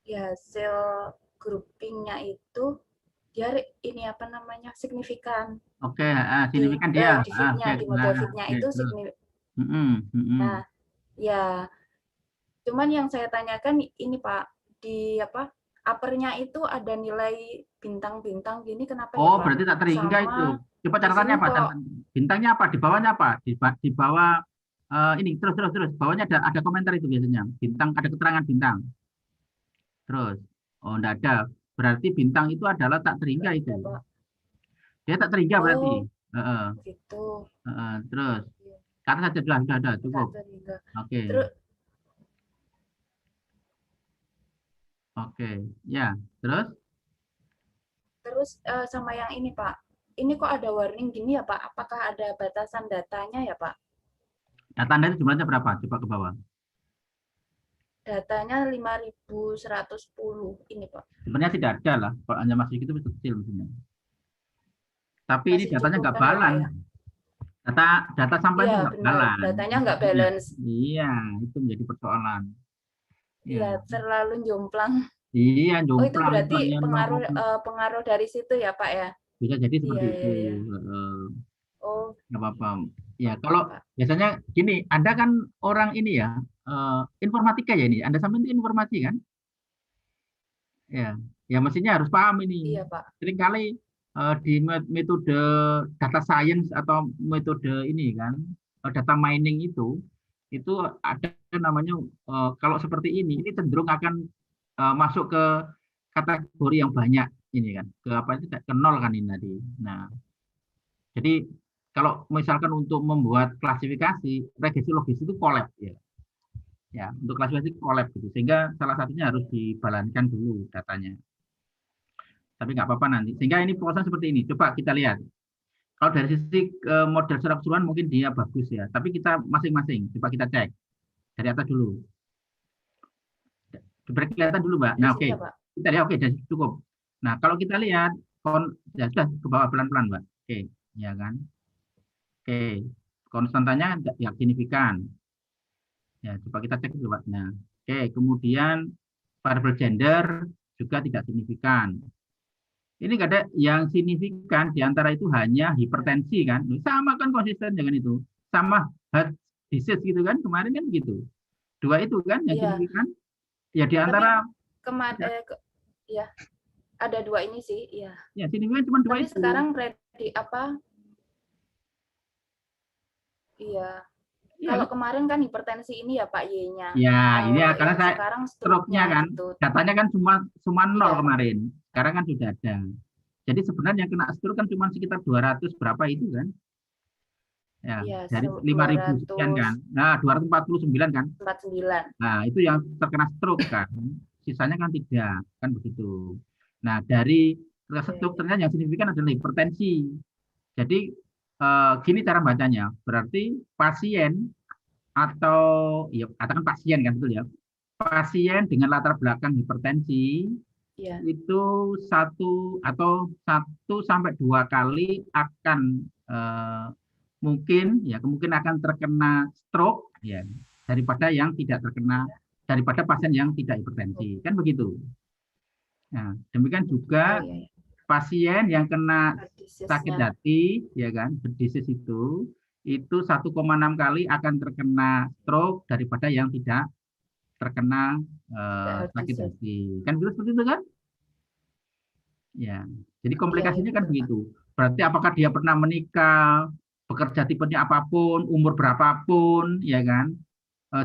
hasil groupingnya itu dia ini apa namanya signifikan. Oke, signifikan dia. Di fitnya, di model fitnya itu signifikan. Nah, ya. Cuman yang saya tanyakan ini Pak, di apa uppernya itu ada nilai bintang-bintang gini kenapa ya Pak? Oh, berarti tak terhingga itu. Coba catatannya apa? Bintangnya apa? Di bawahnya apa? Di bawah ini terus. Bawahnya ada komentar itu biasanya. Bintang, ada keterangan bintang. Terus, oh enggak ada. Berarti bintang itu adalah tak terhingga itu. Dia tak terhingga berarti. Gitu. Terus, kata saja sudah cukup. Oke. Oke, ya. Terus sama yang ini Pak. Ini kok ada warning gini ya Pak? Apakah ada batasan datanya ya Pak? Data Anda itu jumlahnya berapa? Coba ke bawah. Datanya 5110 ini Pak. Sebenarnya tidak ada lah. Kalau hanya masih itu kecil mestinya. Tapi masih ini datanya nggak balance. Ya, data sampainya nggak balance. Datanya nggak balance. Iya, itu menjadi persoalan. Iya, terlalu jomplang. Iya, jomplang. Oh, itu berarti pengaruh dari situ ya, Pak ya? Bisa jadi seperti itu. Iya. Oh. Nggak apa-apa. Ya, kalau biasanya gini, Anda kan orang ini ya, informatika ya ini. Anda sampai itu informasi kan? Ya mestinya harus paham ini. Iya, Pak. Seringkali di metode data science atau metode ini kan, data mining itu ada namanya kalau seperti ini cenderung akan masuk ke kategori yang banyak ini kan, ke nol kan ini tadi. Nah, jadi kalau misalkan untuk membuat klasifikasi regresi logis itu collab ya untuk klasifikasi collab gitu, sehingga salah satunya harus dibalankan dulu datanya. Tapi nggak apa-apa nanti. Sehingga ini prosesnya seperti ini. Coba kita lihat. Kalau dari sisi model secara keseluruhan mungkin dia bagus ya, tapi kita masing-masing coba kita cek dari atas dulu. Coba kelihatan dulu, Mbak. Nah, oke. Kita lihat, oke, dan cukup. Nah, kalau kita lihat, ya sudah ke bawah pelan-pelan, Mbak. Oke, ya kan? Oke, konstantanya ya signifikan. Ya, coba kita cek dulu, Mbak. Nah, oke, kemudian variabel gender juga tidak signifikan. Ini nggak ada yang signifikan diantara itu hanya hipertensi kan, sama kan konsisten dengan itu, sama heart disease gitu kan, kemarin kan gitu, dua itu kan yang signifikan, ya diantara ya ada dua ini sih, ya. Ya signifikan cuma dua itu. Tapi sekarang apa? Iya. Kalau kemarin kan hipertensi ini ya Pak Y-nya. Ya, ini ya karena saya stroke-nya kan, datanya kan cuma nol kemarin. Sekarang kan sudah ada. Jadi sebenarnya yang kena stroke kan cuma sekitar 200 berapa itu kan? Ya, dari 5.000 sekian kan. Nah, 249 kan? 49. Nah, itu yang terkena stroke kan. Sisanya kan tidak, kan begitu. Nah, dari stroke ternyata yang signifikan adalah hipertensi. Jadi gini cara bacanya, berarti pasien atau ya katakan pasien kan betul ya, pasien dengan latar belakang hipertensi itu 1 sampai 2 kali akan mungkin akan terkena stroke ya daripada yang tidak terkena, daripada pasien yang tidak hipertensi kan begitu. Nah, demikian juga pasien yang kena sakit hati ya kan, berdisease itu 1,6 kali akan terkena stroke daripada yang tidak terkena sakit hati. Kan seperti itu kan? Ya. Jadi komplikasinya kan begitu. Berarti apakah dia pernah menikah, bekerja tipenya apapun, umur berapapun, ya kan?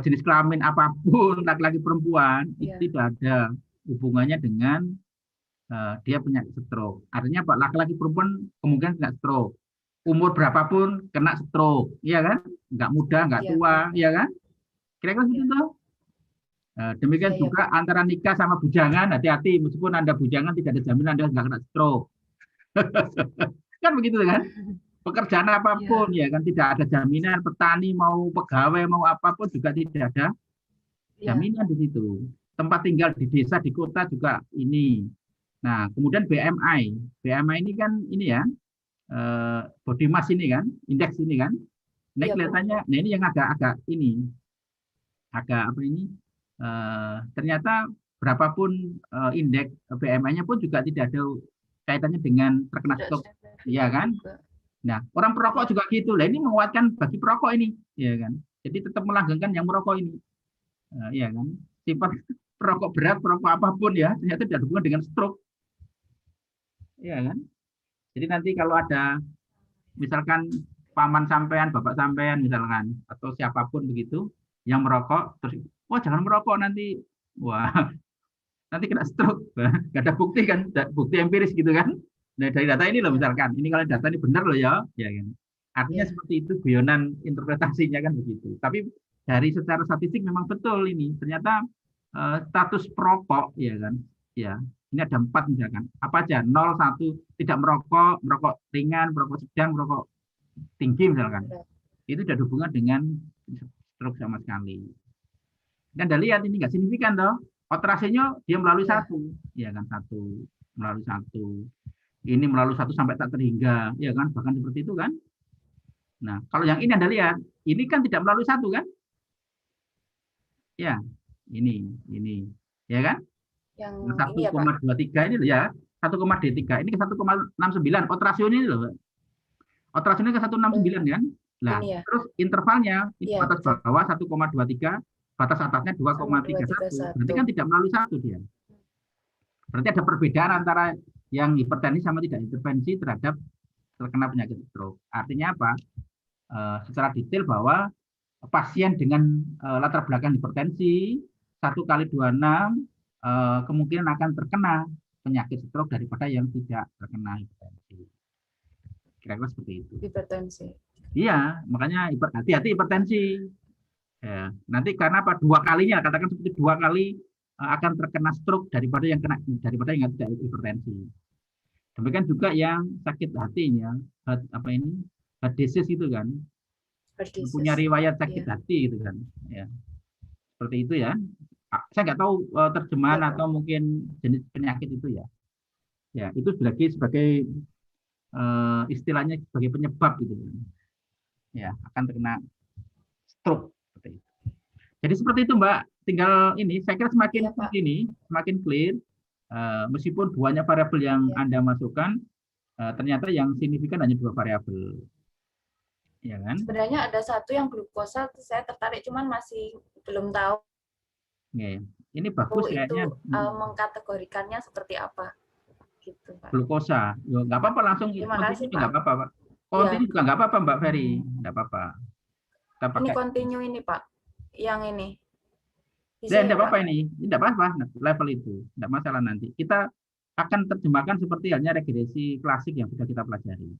Jenis kelamin apapun, laki-laki perempuan, itu tidak ada hubungannya dengan dia punya stroke. Artinya Pak, laki-laki perempuan kemungkinan kena stroke. Umur berapapun kena stroke, iya kan? Nggak muda, nggak tua, iya kan? Kira-kira gitu tuh. Demikian juga antara nikah sama bujangan, hati-hati. Meskipun Anda bujangan tidak ada jaminan Anda nggak kena stroke. Kan begitu kan? Pekerjaan apapun ya kan tidak ada jaminan, petani mau pegawai mau apapun juga tidak ada jaminan di situ. Tempat tinggal di desa, di kota juga ini. Nah, kemudian BMI. BMI ini kan ini ya, body mass ini kan, indeks ini kan. Ini kelihatannya, nah ini yang agak ini, agak apa ini, ternyata berapapun indeks BMI-nya pun juga tidak ada kaitannya dengan terkena stroke, ya kan? Nah, orang perokok juga gitu lah. Ini menguatkan bagi perokok ini, ya kan? Jadi tetap melanggengkan yang merokok ini, ya kan? Sifat perokok berat, perokok apapun ya, ternyata tidak hubungan dengan stroke, ya kan? Jadi nanti kalau ada misalkan paman sampean, bapak sampean misalkan, atau siapapun begitu yang merokok, terus wah jangan merokok nanti, wah nanti kena stroke, nggak ada bukti kan, bukti empiris gitu kan. Nah, dari data ini loh misalkan, ini kalau data ini benar loh ya kan. Artinya seperti itu, guyonan interpretasinya kan begitu. Tapi dari secara statistik memang betul ini, ternyata status perokok ya kan, ya ini ada 4 misalkan, apa aja 0, 1 tidak merokok, merokok ringan, merokok sedang, merokok tinggi misalkan, itu tidak hubungan dengan stroke sama sekali. Dan Anda lihat ini nggak signifikan toh, operasinya dia melalui 1, ya kan 1 melalui 1, ini melalui 1 sampai tak terhingga, ya kan bahkan seperti itu kan. Nah kalau yang ini Anda lihat, ini kan tidak melalui 1 kan, ya ini, ya kan. Yang 1,23 ini loh ya, 1,D3 ini ke 1,69 otrasionnya ini loh. Otrasionnya ke 169 kan. Nah, terus intervalnya itu batas bawah 1,23, batas atasnya 2,31. Berarti kan tidak melalui 1 dia. Berarti ada perbedaan antara yang hipertensi sama tidak intervensi terhadap terkena penyakit stroke. Artinya apa? Secara detail bahwa pasien dengan latar belakang hipertensi 1x26 kemungkinan akan terkena penyakit stroke daripada yang tidak terkena hipertensi. Kira-kira seperti itu. Hipertensi. Iya, makanya hati-hati hipertensi. Ya, nanti karena apa? 2 kalinya, katakan seperti 2 kali akan terkena stroke daripada yang tidak hipertensi. Demikian juga yang sakit hatinya, heart disease itu kan, punya riwayat sakit hati gitu kan. Ya, seperti itu ya. Saya nggak tahu terjemahan atau mungkin jenis penyakit itu ya. Ya, itu sebagai istilahnya sebagai penyebab gitu. Ya, akan terkena stroke seperti itu. Jadi seperti itu Mbak. Tinggal ini saya kira semakin clear meskipun banyak variabel yang Anda masukkan ternyata yang signifikan hanya 2 variabel. Ya kan? Sebenarnya ada 1 yang glukosa saya tertarik cuman masih belum tahu. Oke. Ini bagus kayaknya. Mengkategorikannya seperti apa gitu Pak. Glukosa, yo nggak apa-apa langsung. Terima kasih Pak. Nggak apa-apa Pak. Kontinu juga nggak apa-apa Mbak Ferry, nggak apa-apa. Ini continue ini Pak, yang ini. Tidak apa-apa ini tidak apa-apa level itu, tidak masalah nanti. Kita akan terjemahkan seperti halnya regresi klasik yang sudah kita pelajari.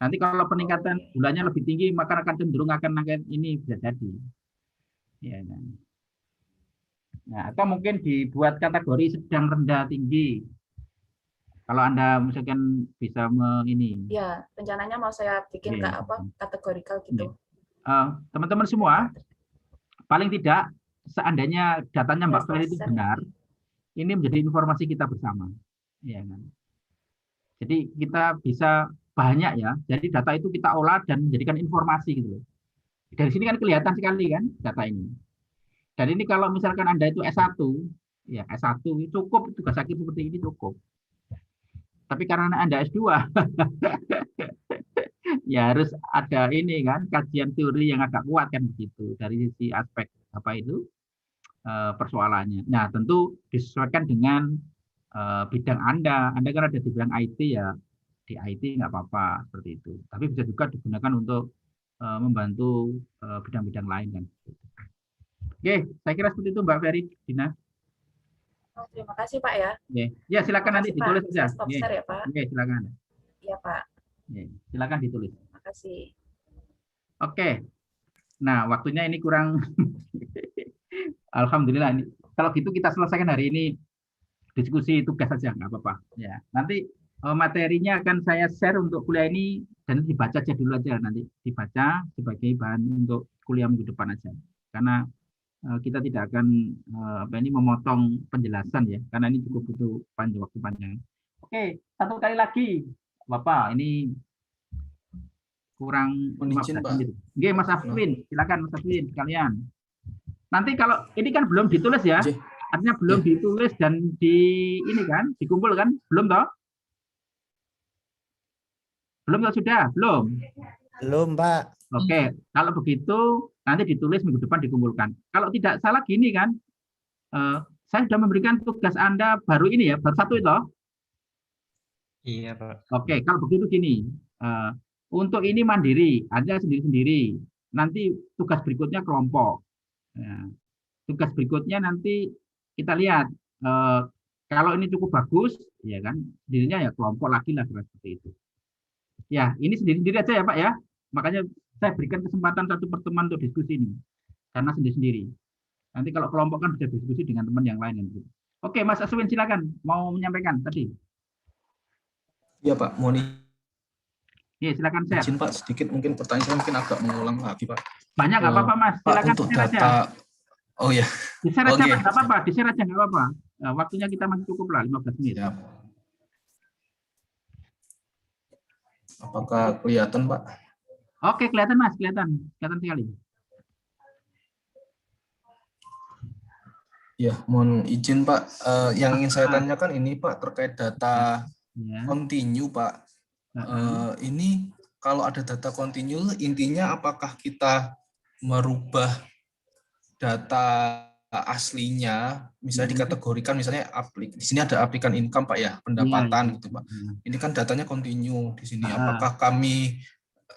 Nanti kalau peningkatan gulanya lebih tinggi maka akan cenderung akan ini bisa jadi. Ya kan. Nah, atau mungkin dibuat kategori sedang, rendah, tinggi. Kalau Anda misalkan bisa ini. Ya, rencananya mau saya bikin kategorikal gitu. Teman-teman semua, paling tidak seandainya datanya Mbak Ferry itu benar, ini menjadi informasi kita bersama. Ya kan? Jadi kita bisa banyak ya. Jadi data itu kita olah dan menjadikan informasi gitu loh. Dari sini kan kelihatan sekali kan data ini. Dan ini kalau misalkan Anda itu S1, ya S1 cukup, tugas sakit seperti ini cukup. Tapi karena Anda S2, ya harus ada ini kan, kajian teori yang agak kuat kan begitu, dari sisi aspek apa itu persoalannya. Nah tentu disesuaikan dengan bidang Anda. Anda kan ada di bidang IT ya, di IT nggak apa-apa seperti itu. Tapi bisa juga digunakan untuk membantu bidang-bidang lain kan. Oke, saya kira seperti itu Mbak Ferry, Dina. Terima kasih Pak ya. Ya, silakan nanti ditulis saja. Stop share ya Pak. Oke, silakan. Iya Pak. Silakan ditulis. Terima kasih. Oke. Nah, waktunya ini kurang. Alhamdulillah ini. Kalau gitu kita selesaikan hari ini diskusi tugas saja, nggak apa-apa. Ya, nanti materinya akan saya share untuk kuliah ini dan dibaca aja dulu aja, nanti dibaca sebagai bahan untuk kuliah minggu depan aja. Karena kita tidak akan memotong penjelasan ya, karena ini cukup butuh waktu panjang. Oke, satu kali lagi, Bapak, ini kurang 15 menit. Oke, Mas Afwin, silakan Mas Afwin sekalian. Nanti kalau ini kan belum ditulis ya, artinya belum ditulis dan ini kan dikumpul kan, belum toh? Belum toh sudah? Belum? Belum, Pak. Oke, kalau begitu nanti ditulis minggu depan dikumpulkan. Kalau tidak salah gini kan, saya sudah memberikan tugas Anda baru ini ya, baru satu itu. Iya, Pak. Oke, kalau begitu gini, untuk ini mandiri, aja sendiri-sendiri. Nanti tugas berikutnya kelompok. Ya, tugas berikutnya nanti kita lihat, kalau ini cukup bagus, ya kan, sendirinya ya kelompok lagi lah seperti itu. Ya, ini sendiri-sendiri aja ya Pak ya. Makanya saya berikan kesempatan satu pertemuan untuk diskusi ini, karena sendiri-sendiri. Nanti kalau kelompok kan bisa diskusi dengan teman yang lain. Gitu. Oke, Mas Aswin silakan mau menyampaikan tadi. Iya Pak, mohon iya silakan share. Izin Pak, sedikit mungkin pertanyaan saya mungkin agak mengulang lagi Pak. Banyak nggak apa-apa Mas, silakan Pak, untuk data aja. Oh ya. Di-share aja nggak apa-apa, di-share aja nggak apa-apa. Nah, waktunya kita masih cukup lah 15 menit. Siap. Apakah kelihatan Pak? Oke, kelihatan Mas, kelihatan sekali. Ya, mohon izin Pak, yang ingin saya tanyakan ini Pak terkait data continue Pak. Ini kalau ada data continue, intinya apakah kita merubah data aslinya, misalnya dikategorikan, misalnya di sini ada aplikan income Pak ya, pendapatan gitu Pak. Ini kan datanya continue di sini.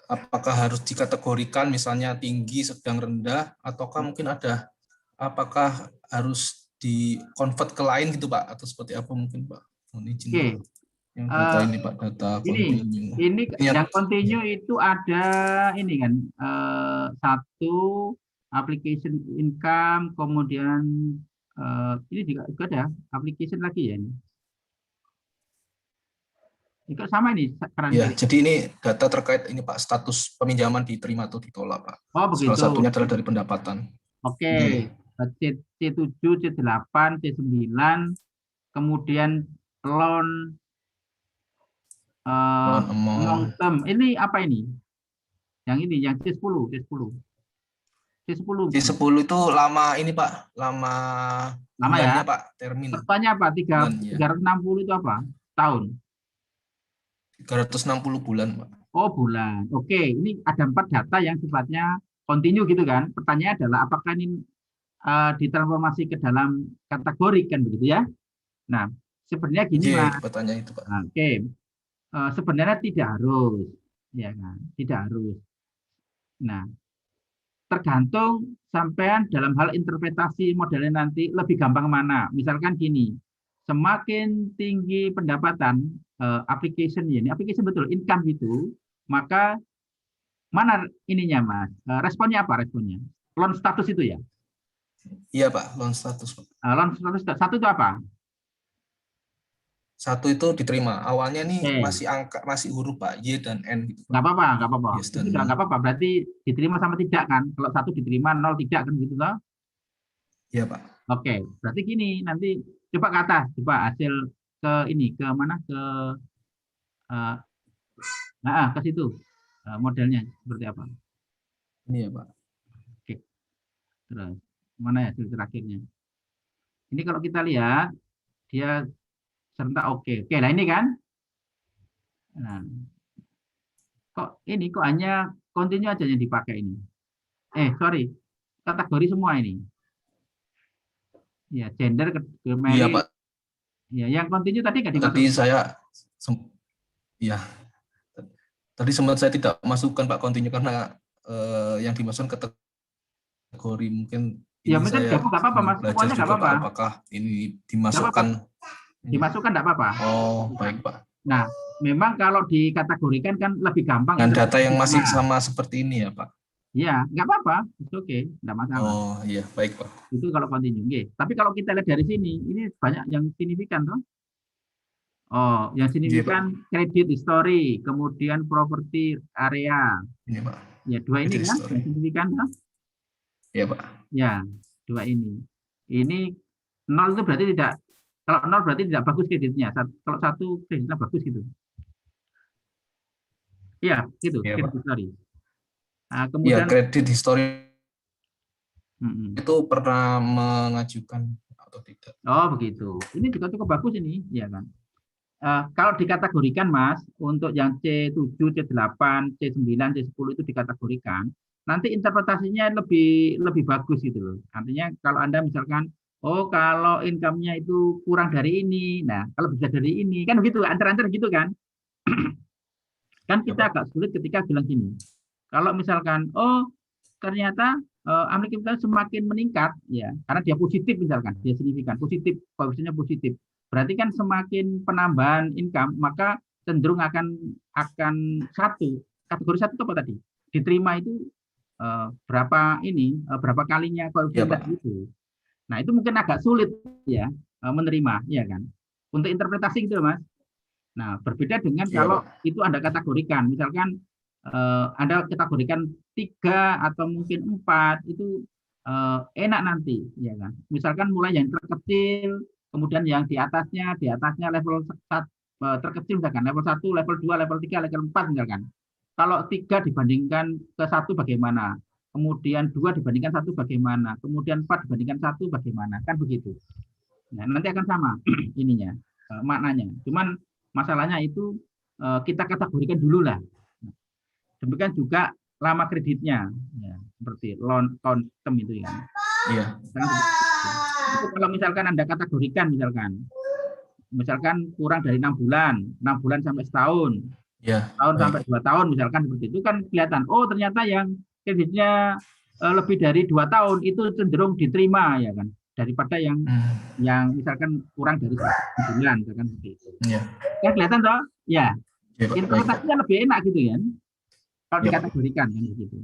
Apakah harus dikategorikan misalnya tinggi, sedang, rendah, ataukah mungkin ada, apakah harus di-convert ke lain gitu Pak, atau seperti apa mungkin Pak? Mohon izin. Oke. Yang data ini Pak, data continue. Ini yang continue itu ada ini kan, satu application income, kemudian ini juga ada application lagi ya. Ini sama ini. Ya, jadi ini data terkait ini Pak, status peminjaman diterima atau ditolak Pak. Oh begitu. Salah satunya adalah dari pendapatan. Oke. C7, C8, C9, kemudian loan long term. Ini apa ini? Yang ini, yang C10. C10 itu lama ini Pak, lama ya Pak, termin. Pertanyaan apa? 360 itu apa? Tahun? 360 bulan Pak. Oh bulan. Oke, ini ada 4 data yang sifatnya continue gitu kan. Pertanyaannya adalah apakah ini ditransformasi ke dalam kategori kan begitu ya? Nah, sebenarnya gini Mas. Pertanyaan itu Pak. Oke. Sebenarnya tidak harus, ya kan? Tidak harus. Nah, tergantung sampean dalam hal interpretasi modelnya nanti lebih gampang mana. Misalkan gini, semakin tinggi pendapatan application ya, ini application betul income gitu, maka mana ininya Mas? Responnya apa responnya? Loan status itu ya? Iya Pak, loan status Pak. Loan status satu itu apa? Satu itu diterima. Awalnya nih masih huruf Pak, Y dan N gitu. Nggak apa-apa. Yes, itu nggak apa-apa. Berarti diterima sama tidak kan? Kalau satu diterima, 0 tidak kan gitu toh? Iya Pak. Oke, berarti gini nanti coba ke atas, coba hasil ke ini ke mana ke situ modelnya seperti apa? Ini ya Pak. Oke. Terus mana ya hasil terakhirnya? Ini kalau kita lihat dia serentak oke. Oke, lah ini kan. Nah, kok hanya continue aja yang dipakai ini. Sorry, kategori semua ini. Ya, gender, married. Iya Pak. Ya, yang continue tadi nggak dimasukkan. Tadi sempat saya tidak masukkan Pak continue karena yang dimasukkan kategori mungkin. Ya, mungkin nggak apa-apa Mas. Semuanya nggak apa-apa. Apakah ini dimasukkan? Dimasukkan enggak apa-apa. Oh, baik Pak. Nah, memang kalau dikategorikan kan lebih gampang. Dan data yang masih sama seperti ini ya Pak? Iya, nggak apa-apa. Itu oke, enggak masalah. Oh iya, baik Pak. Itu kalau continue. Tapi kalau kita lihat dari sini, ini banyak yang signifikan toh. Oh, yang signifikan kredit history, kemudian property area. Ini Pak. Ya, dua ini kan yang signifikan kan? Ya Pak. Ya, dua ini. Ini 0 itu berarti tidak, kalau 0 berarti tidak bagus kreditnya. Kalau 1 kreditnya bagus gitu. Iya, gitu. Ya, kredit Pak. history. Nah, Ya, kemudian kredit history itu pernah mengajukan atau tidak? Oh, begitu. Ini juga cukup bagus ini, ya kan? Kalau dikategorikan, Mas, untuk yang C7, C8, C9, C10 itu dikategorikan, nanti interpretasinya lebih bagus gitu loh. Artinya kalau Anda misalkan, oh kalau income-nya itu kurang dari ini, nah kalau bisa dari ini, kan begitu, antar-antar gitu kan? Kan kita agak sulit ketika bilang gini, kalau misalkan, oh ternyata Amerika kita semakin meningkat, ya, karena dia positif misalkan, dia signifikan, positif, koefisiennya positif. Berarti kan semakin penambahan income, maka cenderung akan satu, kategori satu itu apa tadi? Diterima itu berapa kalinya koefisien tadi itu. Nah, itu mungkin agak sulit ya menerima, ya kan? Untuk interpretasi gitu, Mas. Nah, berbeda dengan kalau itu Anda kategorikan, misalkan Anda kategorikan 3 atau mungkin 4 itu enak nanti, ya kan? Misalkan mulai yang terkecil, kemudian yang di atasnya level terkecil misalkan level 1, level 2, level 3, level 4 misalkan. Kalau 3 dibandingkan ke 1 bagaimana? Kemudian 2 dibandingkan 1 bagaimana? Kemudian 4 dibandingkan 1 bagaimana? Kan begitu. Nah, nanti akan sama ininya, maknanya. Cuman masalahnya itu kita kategorikan dulu lah. Demikian juga lama kreditnya, ya, seperti loan term itu ya. Iya. Itu kalau misalkan Anda kategorikan misalkan kurang dari 6 bulan sampai setahun, tahun sampai 2 tahun misalkan seperti itu kan kelihatan, oh ternyata yang kreditnya lebih dari 2 tahun itu cenderung diterima ya kan, daripada yang misalkan kurang dari 1 bulan misalkan seperti itu. Kan kelihatan toh? Ya. Interpretasinya lebih enak gitu ya. Kalau dikategorikan kan begitu.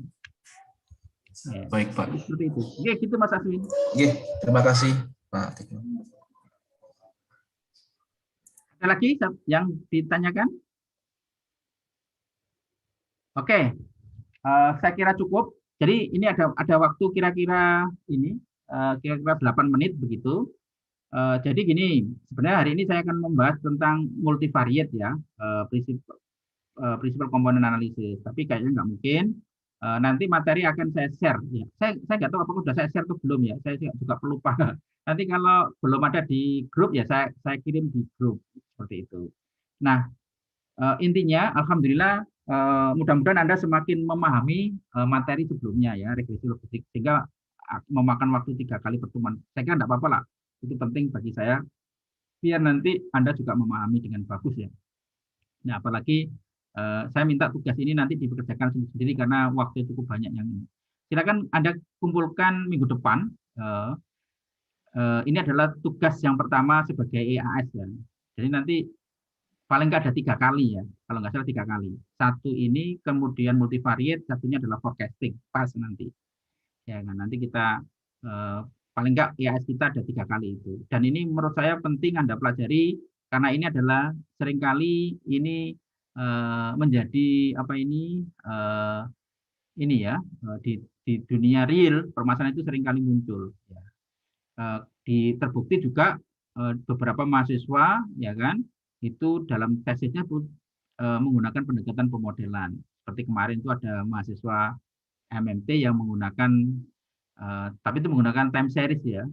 Ya. Baik, Pak. Seperti itu. Oke, gitu Mas Aswin. Oke, terima kasih, Pak Tikno. Ada lagi yang ditanyakan? Oke, saya kira cukup. Jadi ini ada waktu kira-kira 8 menit begitu. Jadi gini, sebenarnya hari ini saya akan membahas tentang multivariate ya, prinsip komponen analisis. Tapi kayaknya nggak mungkin. Nanti materi akan saya share. Ya. Saya nggak tahu apakah sudah saya share atau belum ya. Saya juga pelupa. Nanti kalau belum ada di grup ya saya kirim di grup seperti itu. Nah intinya, alhamdulillah mudah-mudahan Anda semakin memahami materi sebelumnya ya, regresi logistik, sehingga memakan waktu 3 kali pertemuan. Saya kira nggak apa-apa lah. Itu penting bagi saya biar nanti Anda juga memahami dengan bagus ya. Nah apalagi saya minta tugas ini nanti dikerjakan sendiri karena waktu cukup banyak yang ini. Silakan Anda kumpulkan minggu depan. Ini adalah tugas yang pertama sebagai EAS ya. Jadi nanti paling nggak ada 3 kali ya, kalau nggak salah 3 kali. Satu ini, kemudian multivariate, satunya adalah forecasting, pas nanti. Ya kan, nanti kita paling nggak EAS kita ada 3 kali itu. Dan ini menurut saya penting Anda pelajari karena ini adalah seringkali ini menjadi di dunia real permasalahan itu seringkali muncul. Ya. Terbukti juga beberapa mahasiswa ya kan itu dalam tesisnya menggunakan pendekatan pemodelan. Seperti kemarin itu ada mahasiswa MMT yang menggunakan tapi itu menggunakan time series ya,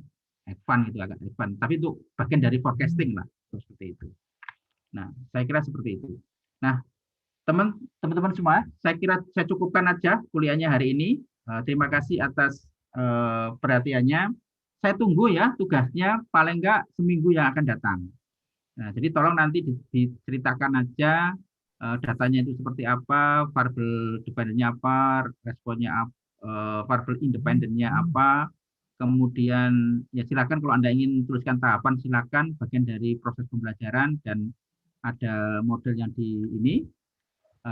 advance gitu, agak advance. Tapi itu bagian dari forecasting lah seperti itu. Nah, saya kira seperti itu. Nah, teman-teman semua, saya kira saya cukupkan aja kuliahnya hari ini. Terima kasih atas perhatiannya. Saya tunggu ya tugasnya paling enggak seminggu yang akan datang. Nah, jadi tolong nanti diceritakan aja datanya itu seperti apa, variabel dependennya apa, responnya apa, variabel independennya apa. Kemudian ya silakan kalau Anda ingin tuliskan tahapan silakan, bagian dari proses pembelajaran, dan ada model yang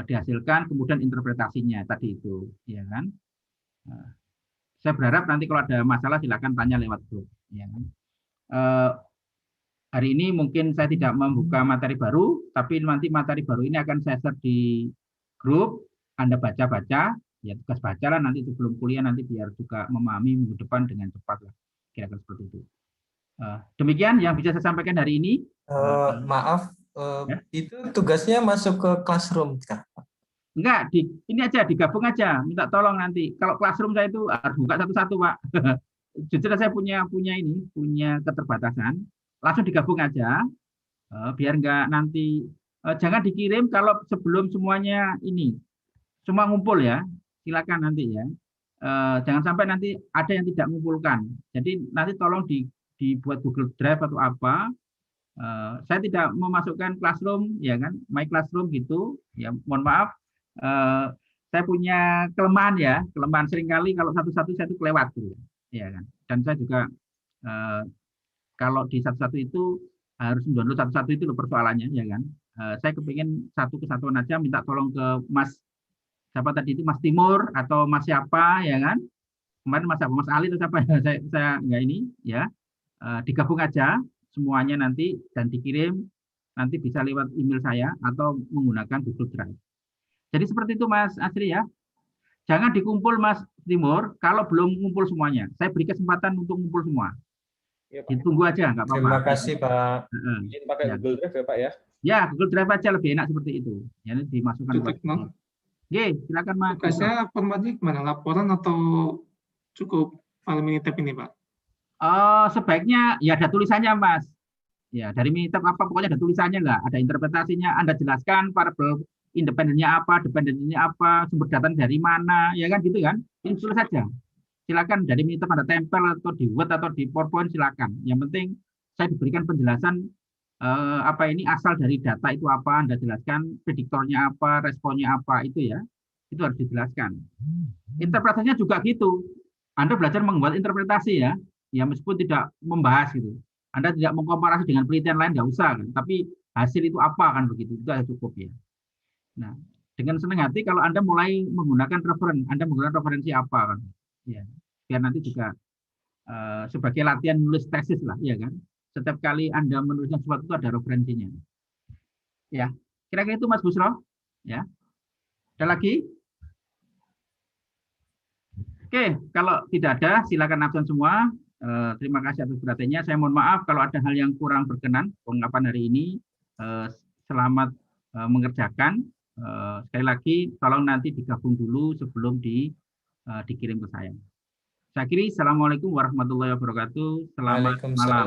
dihasilkan, kemudian interpretasinya tadi itu, ya kan. Saya berharap nanti kalau ada masalah silakan tanya lewat grup, ya kan. hari ini mungkin saya tidak membuka materi baru, tapi nanti materi baru ini akan saya share di grup. Anda baca-baca, ya tugas baca lah nanti sebelum kuliah nanti biar juga memahami minggu depan dengan cepat lah. Kira-kira seperti itu. Demikian yang bisa saya sampaikan hari ini. Maaf, ya? Itu tugasnya masuk ke Classroom, Kak? Enggak, ini aja digabung aja. Minta tolong nanti. Kalau Classroom saya itu harus buka satu-satu, Pak. Jujur saya punya keterbatasan. Langsung digabung aja, biar enggak nanti jangan dikirim kalau sebelum semuanya ini semua ngumpul ya. Silakan nanti ya. Jangan sampai nanti ada yang tidak mengumpulkan. Jadi nanti tolong dibuat Google Drive atau apa. Saya tidak memasukkan Classroom ya kan, My Classroom gitu. Ya mohon maaf. Saya punya kelemahan seringkali kalau satu-satu saya itu kelewat gitu. Ya kan. Dan saya juga kalau di satu-satu itu harus mendownload satu-satu itu loh persoalannya ya kan. Saya kepingin satu kesatuan aja, minta tolong ke Mas siapa tadi itu, Mas Timur atau Mas siapa ya kan. Kemarin Mas Ali atau siapa saya enggak ini ya. Digabung aja semuanya nanti dan dikirim nanti bisa lewat email saya atau menggunakan Google Drive. Jadi seperti itu Mas Asri ya. Jangan dikumpul Mas Timur kalau belum kumpul semuanya. Saya beri kesempatan untuk kumpul semua. Ya, Pak. Ditunggu aja, nggak apa-apa. Terima kasih Pak. Izin pakai ya. Google Drive ya Pak ya? Ya, Google Drive aja lebih enak seperti itu. Ya, dimasukkan. Oke, silakan Mas. Tugasnya formatnya gimana? Laporan atau cukup file Minitab ini Pak? Sebaiknya ya ada tulisannya Mas. Ya, dari Minitab apa pokoknya ada tulisannya lah, ada interpretasinya. Anda jelaskan variabel independennya apa, dependensinya apa, sumber data dari mana, ya kan gitu kan? Ini tulis saja. Silakan dari Minitab Anda tempel atau di Word atau di PowerPoint silakan. Yang penting saya diberikan penjelasan apa ini asal dari data itu apa, Anda jelaskan prediktornya apa, responnya apa itu ya. Itu harus dijelaskan. Interpretasinya juga gitu. Anda belajar membuat interpretasi ya. Ya meskipun tidak membahas gitu. Anda tidak mengkomparasi dengan penelitian lain nggak usah kan, tapi hasil itu apa kan begitu. Itu sudah cukup ya. Nah, dengan senang hati kalau Anda mulai menggunakan Anda menggunakan referensi apa kan. Ya, biar nanti juga sebagai latihan nulis tesis lah, ya kan. Setiap kali Anda menuliskan sesuatu itu ada referensinya. Ya, kira-kira itu Mas Busro. Ya, ada lagi? Oke, kalau tidak ada, silakan absen semua. Terima kasih atas perhatiannya. Saya mohon maaf kalau ada hal yang kurang berkenan pengungkapan hari ini. Selamat mengerjakan. Sekali lagi, tolong nanti digabung dulu sebelum dikirim ke saya. Saya akhiri. Assalamualaikum warahmatullahi wabarakatuh. Selamat malam.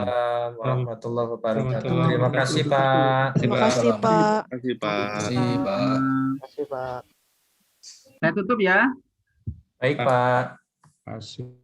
Warahmatullahi wabarakatuh. Terima kasih Pak. Terima kasih Pak. Terima kasih Pak. Terima kasih Pak. Pak. Saya tutup ya. Baik Pak. Terima kasih.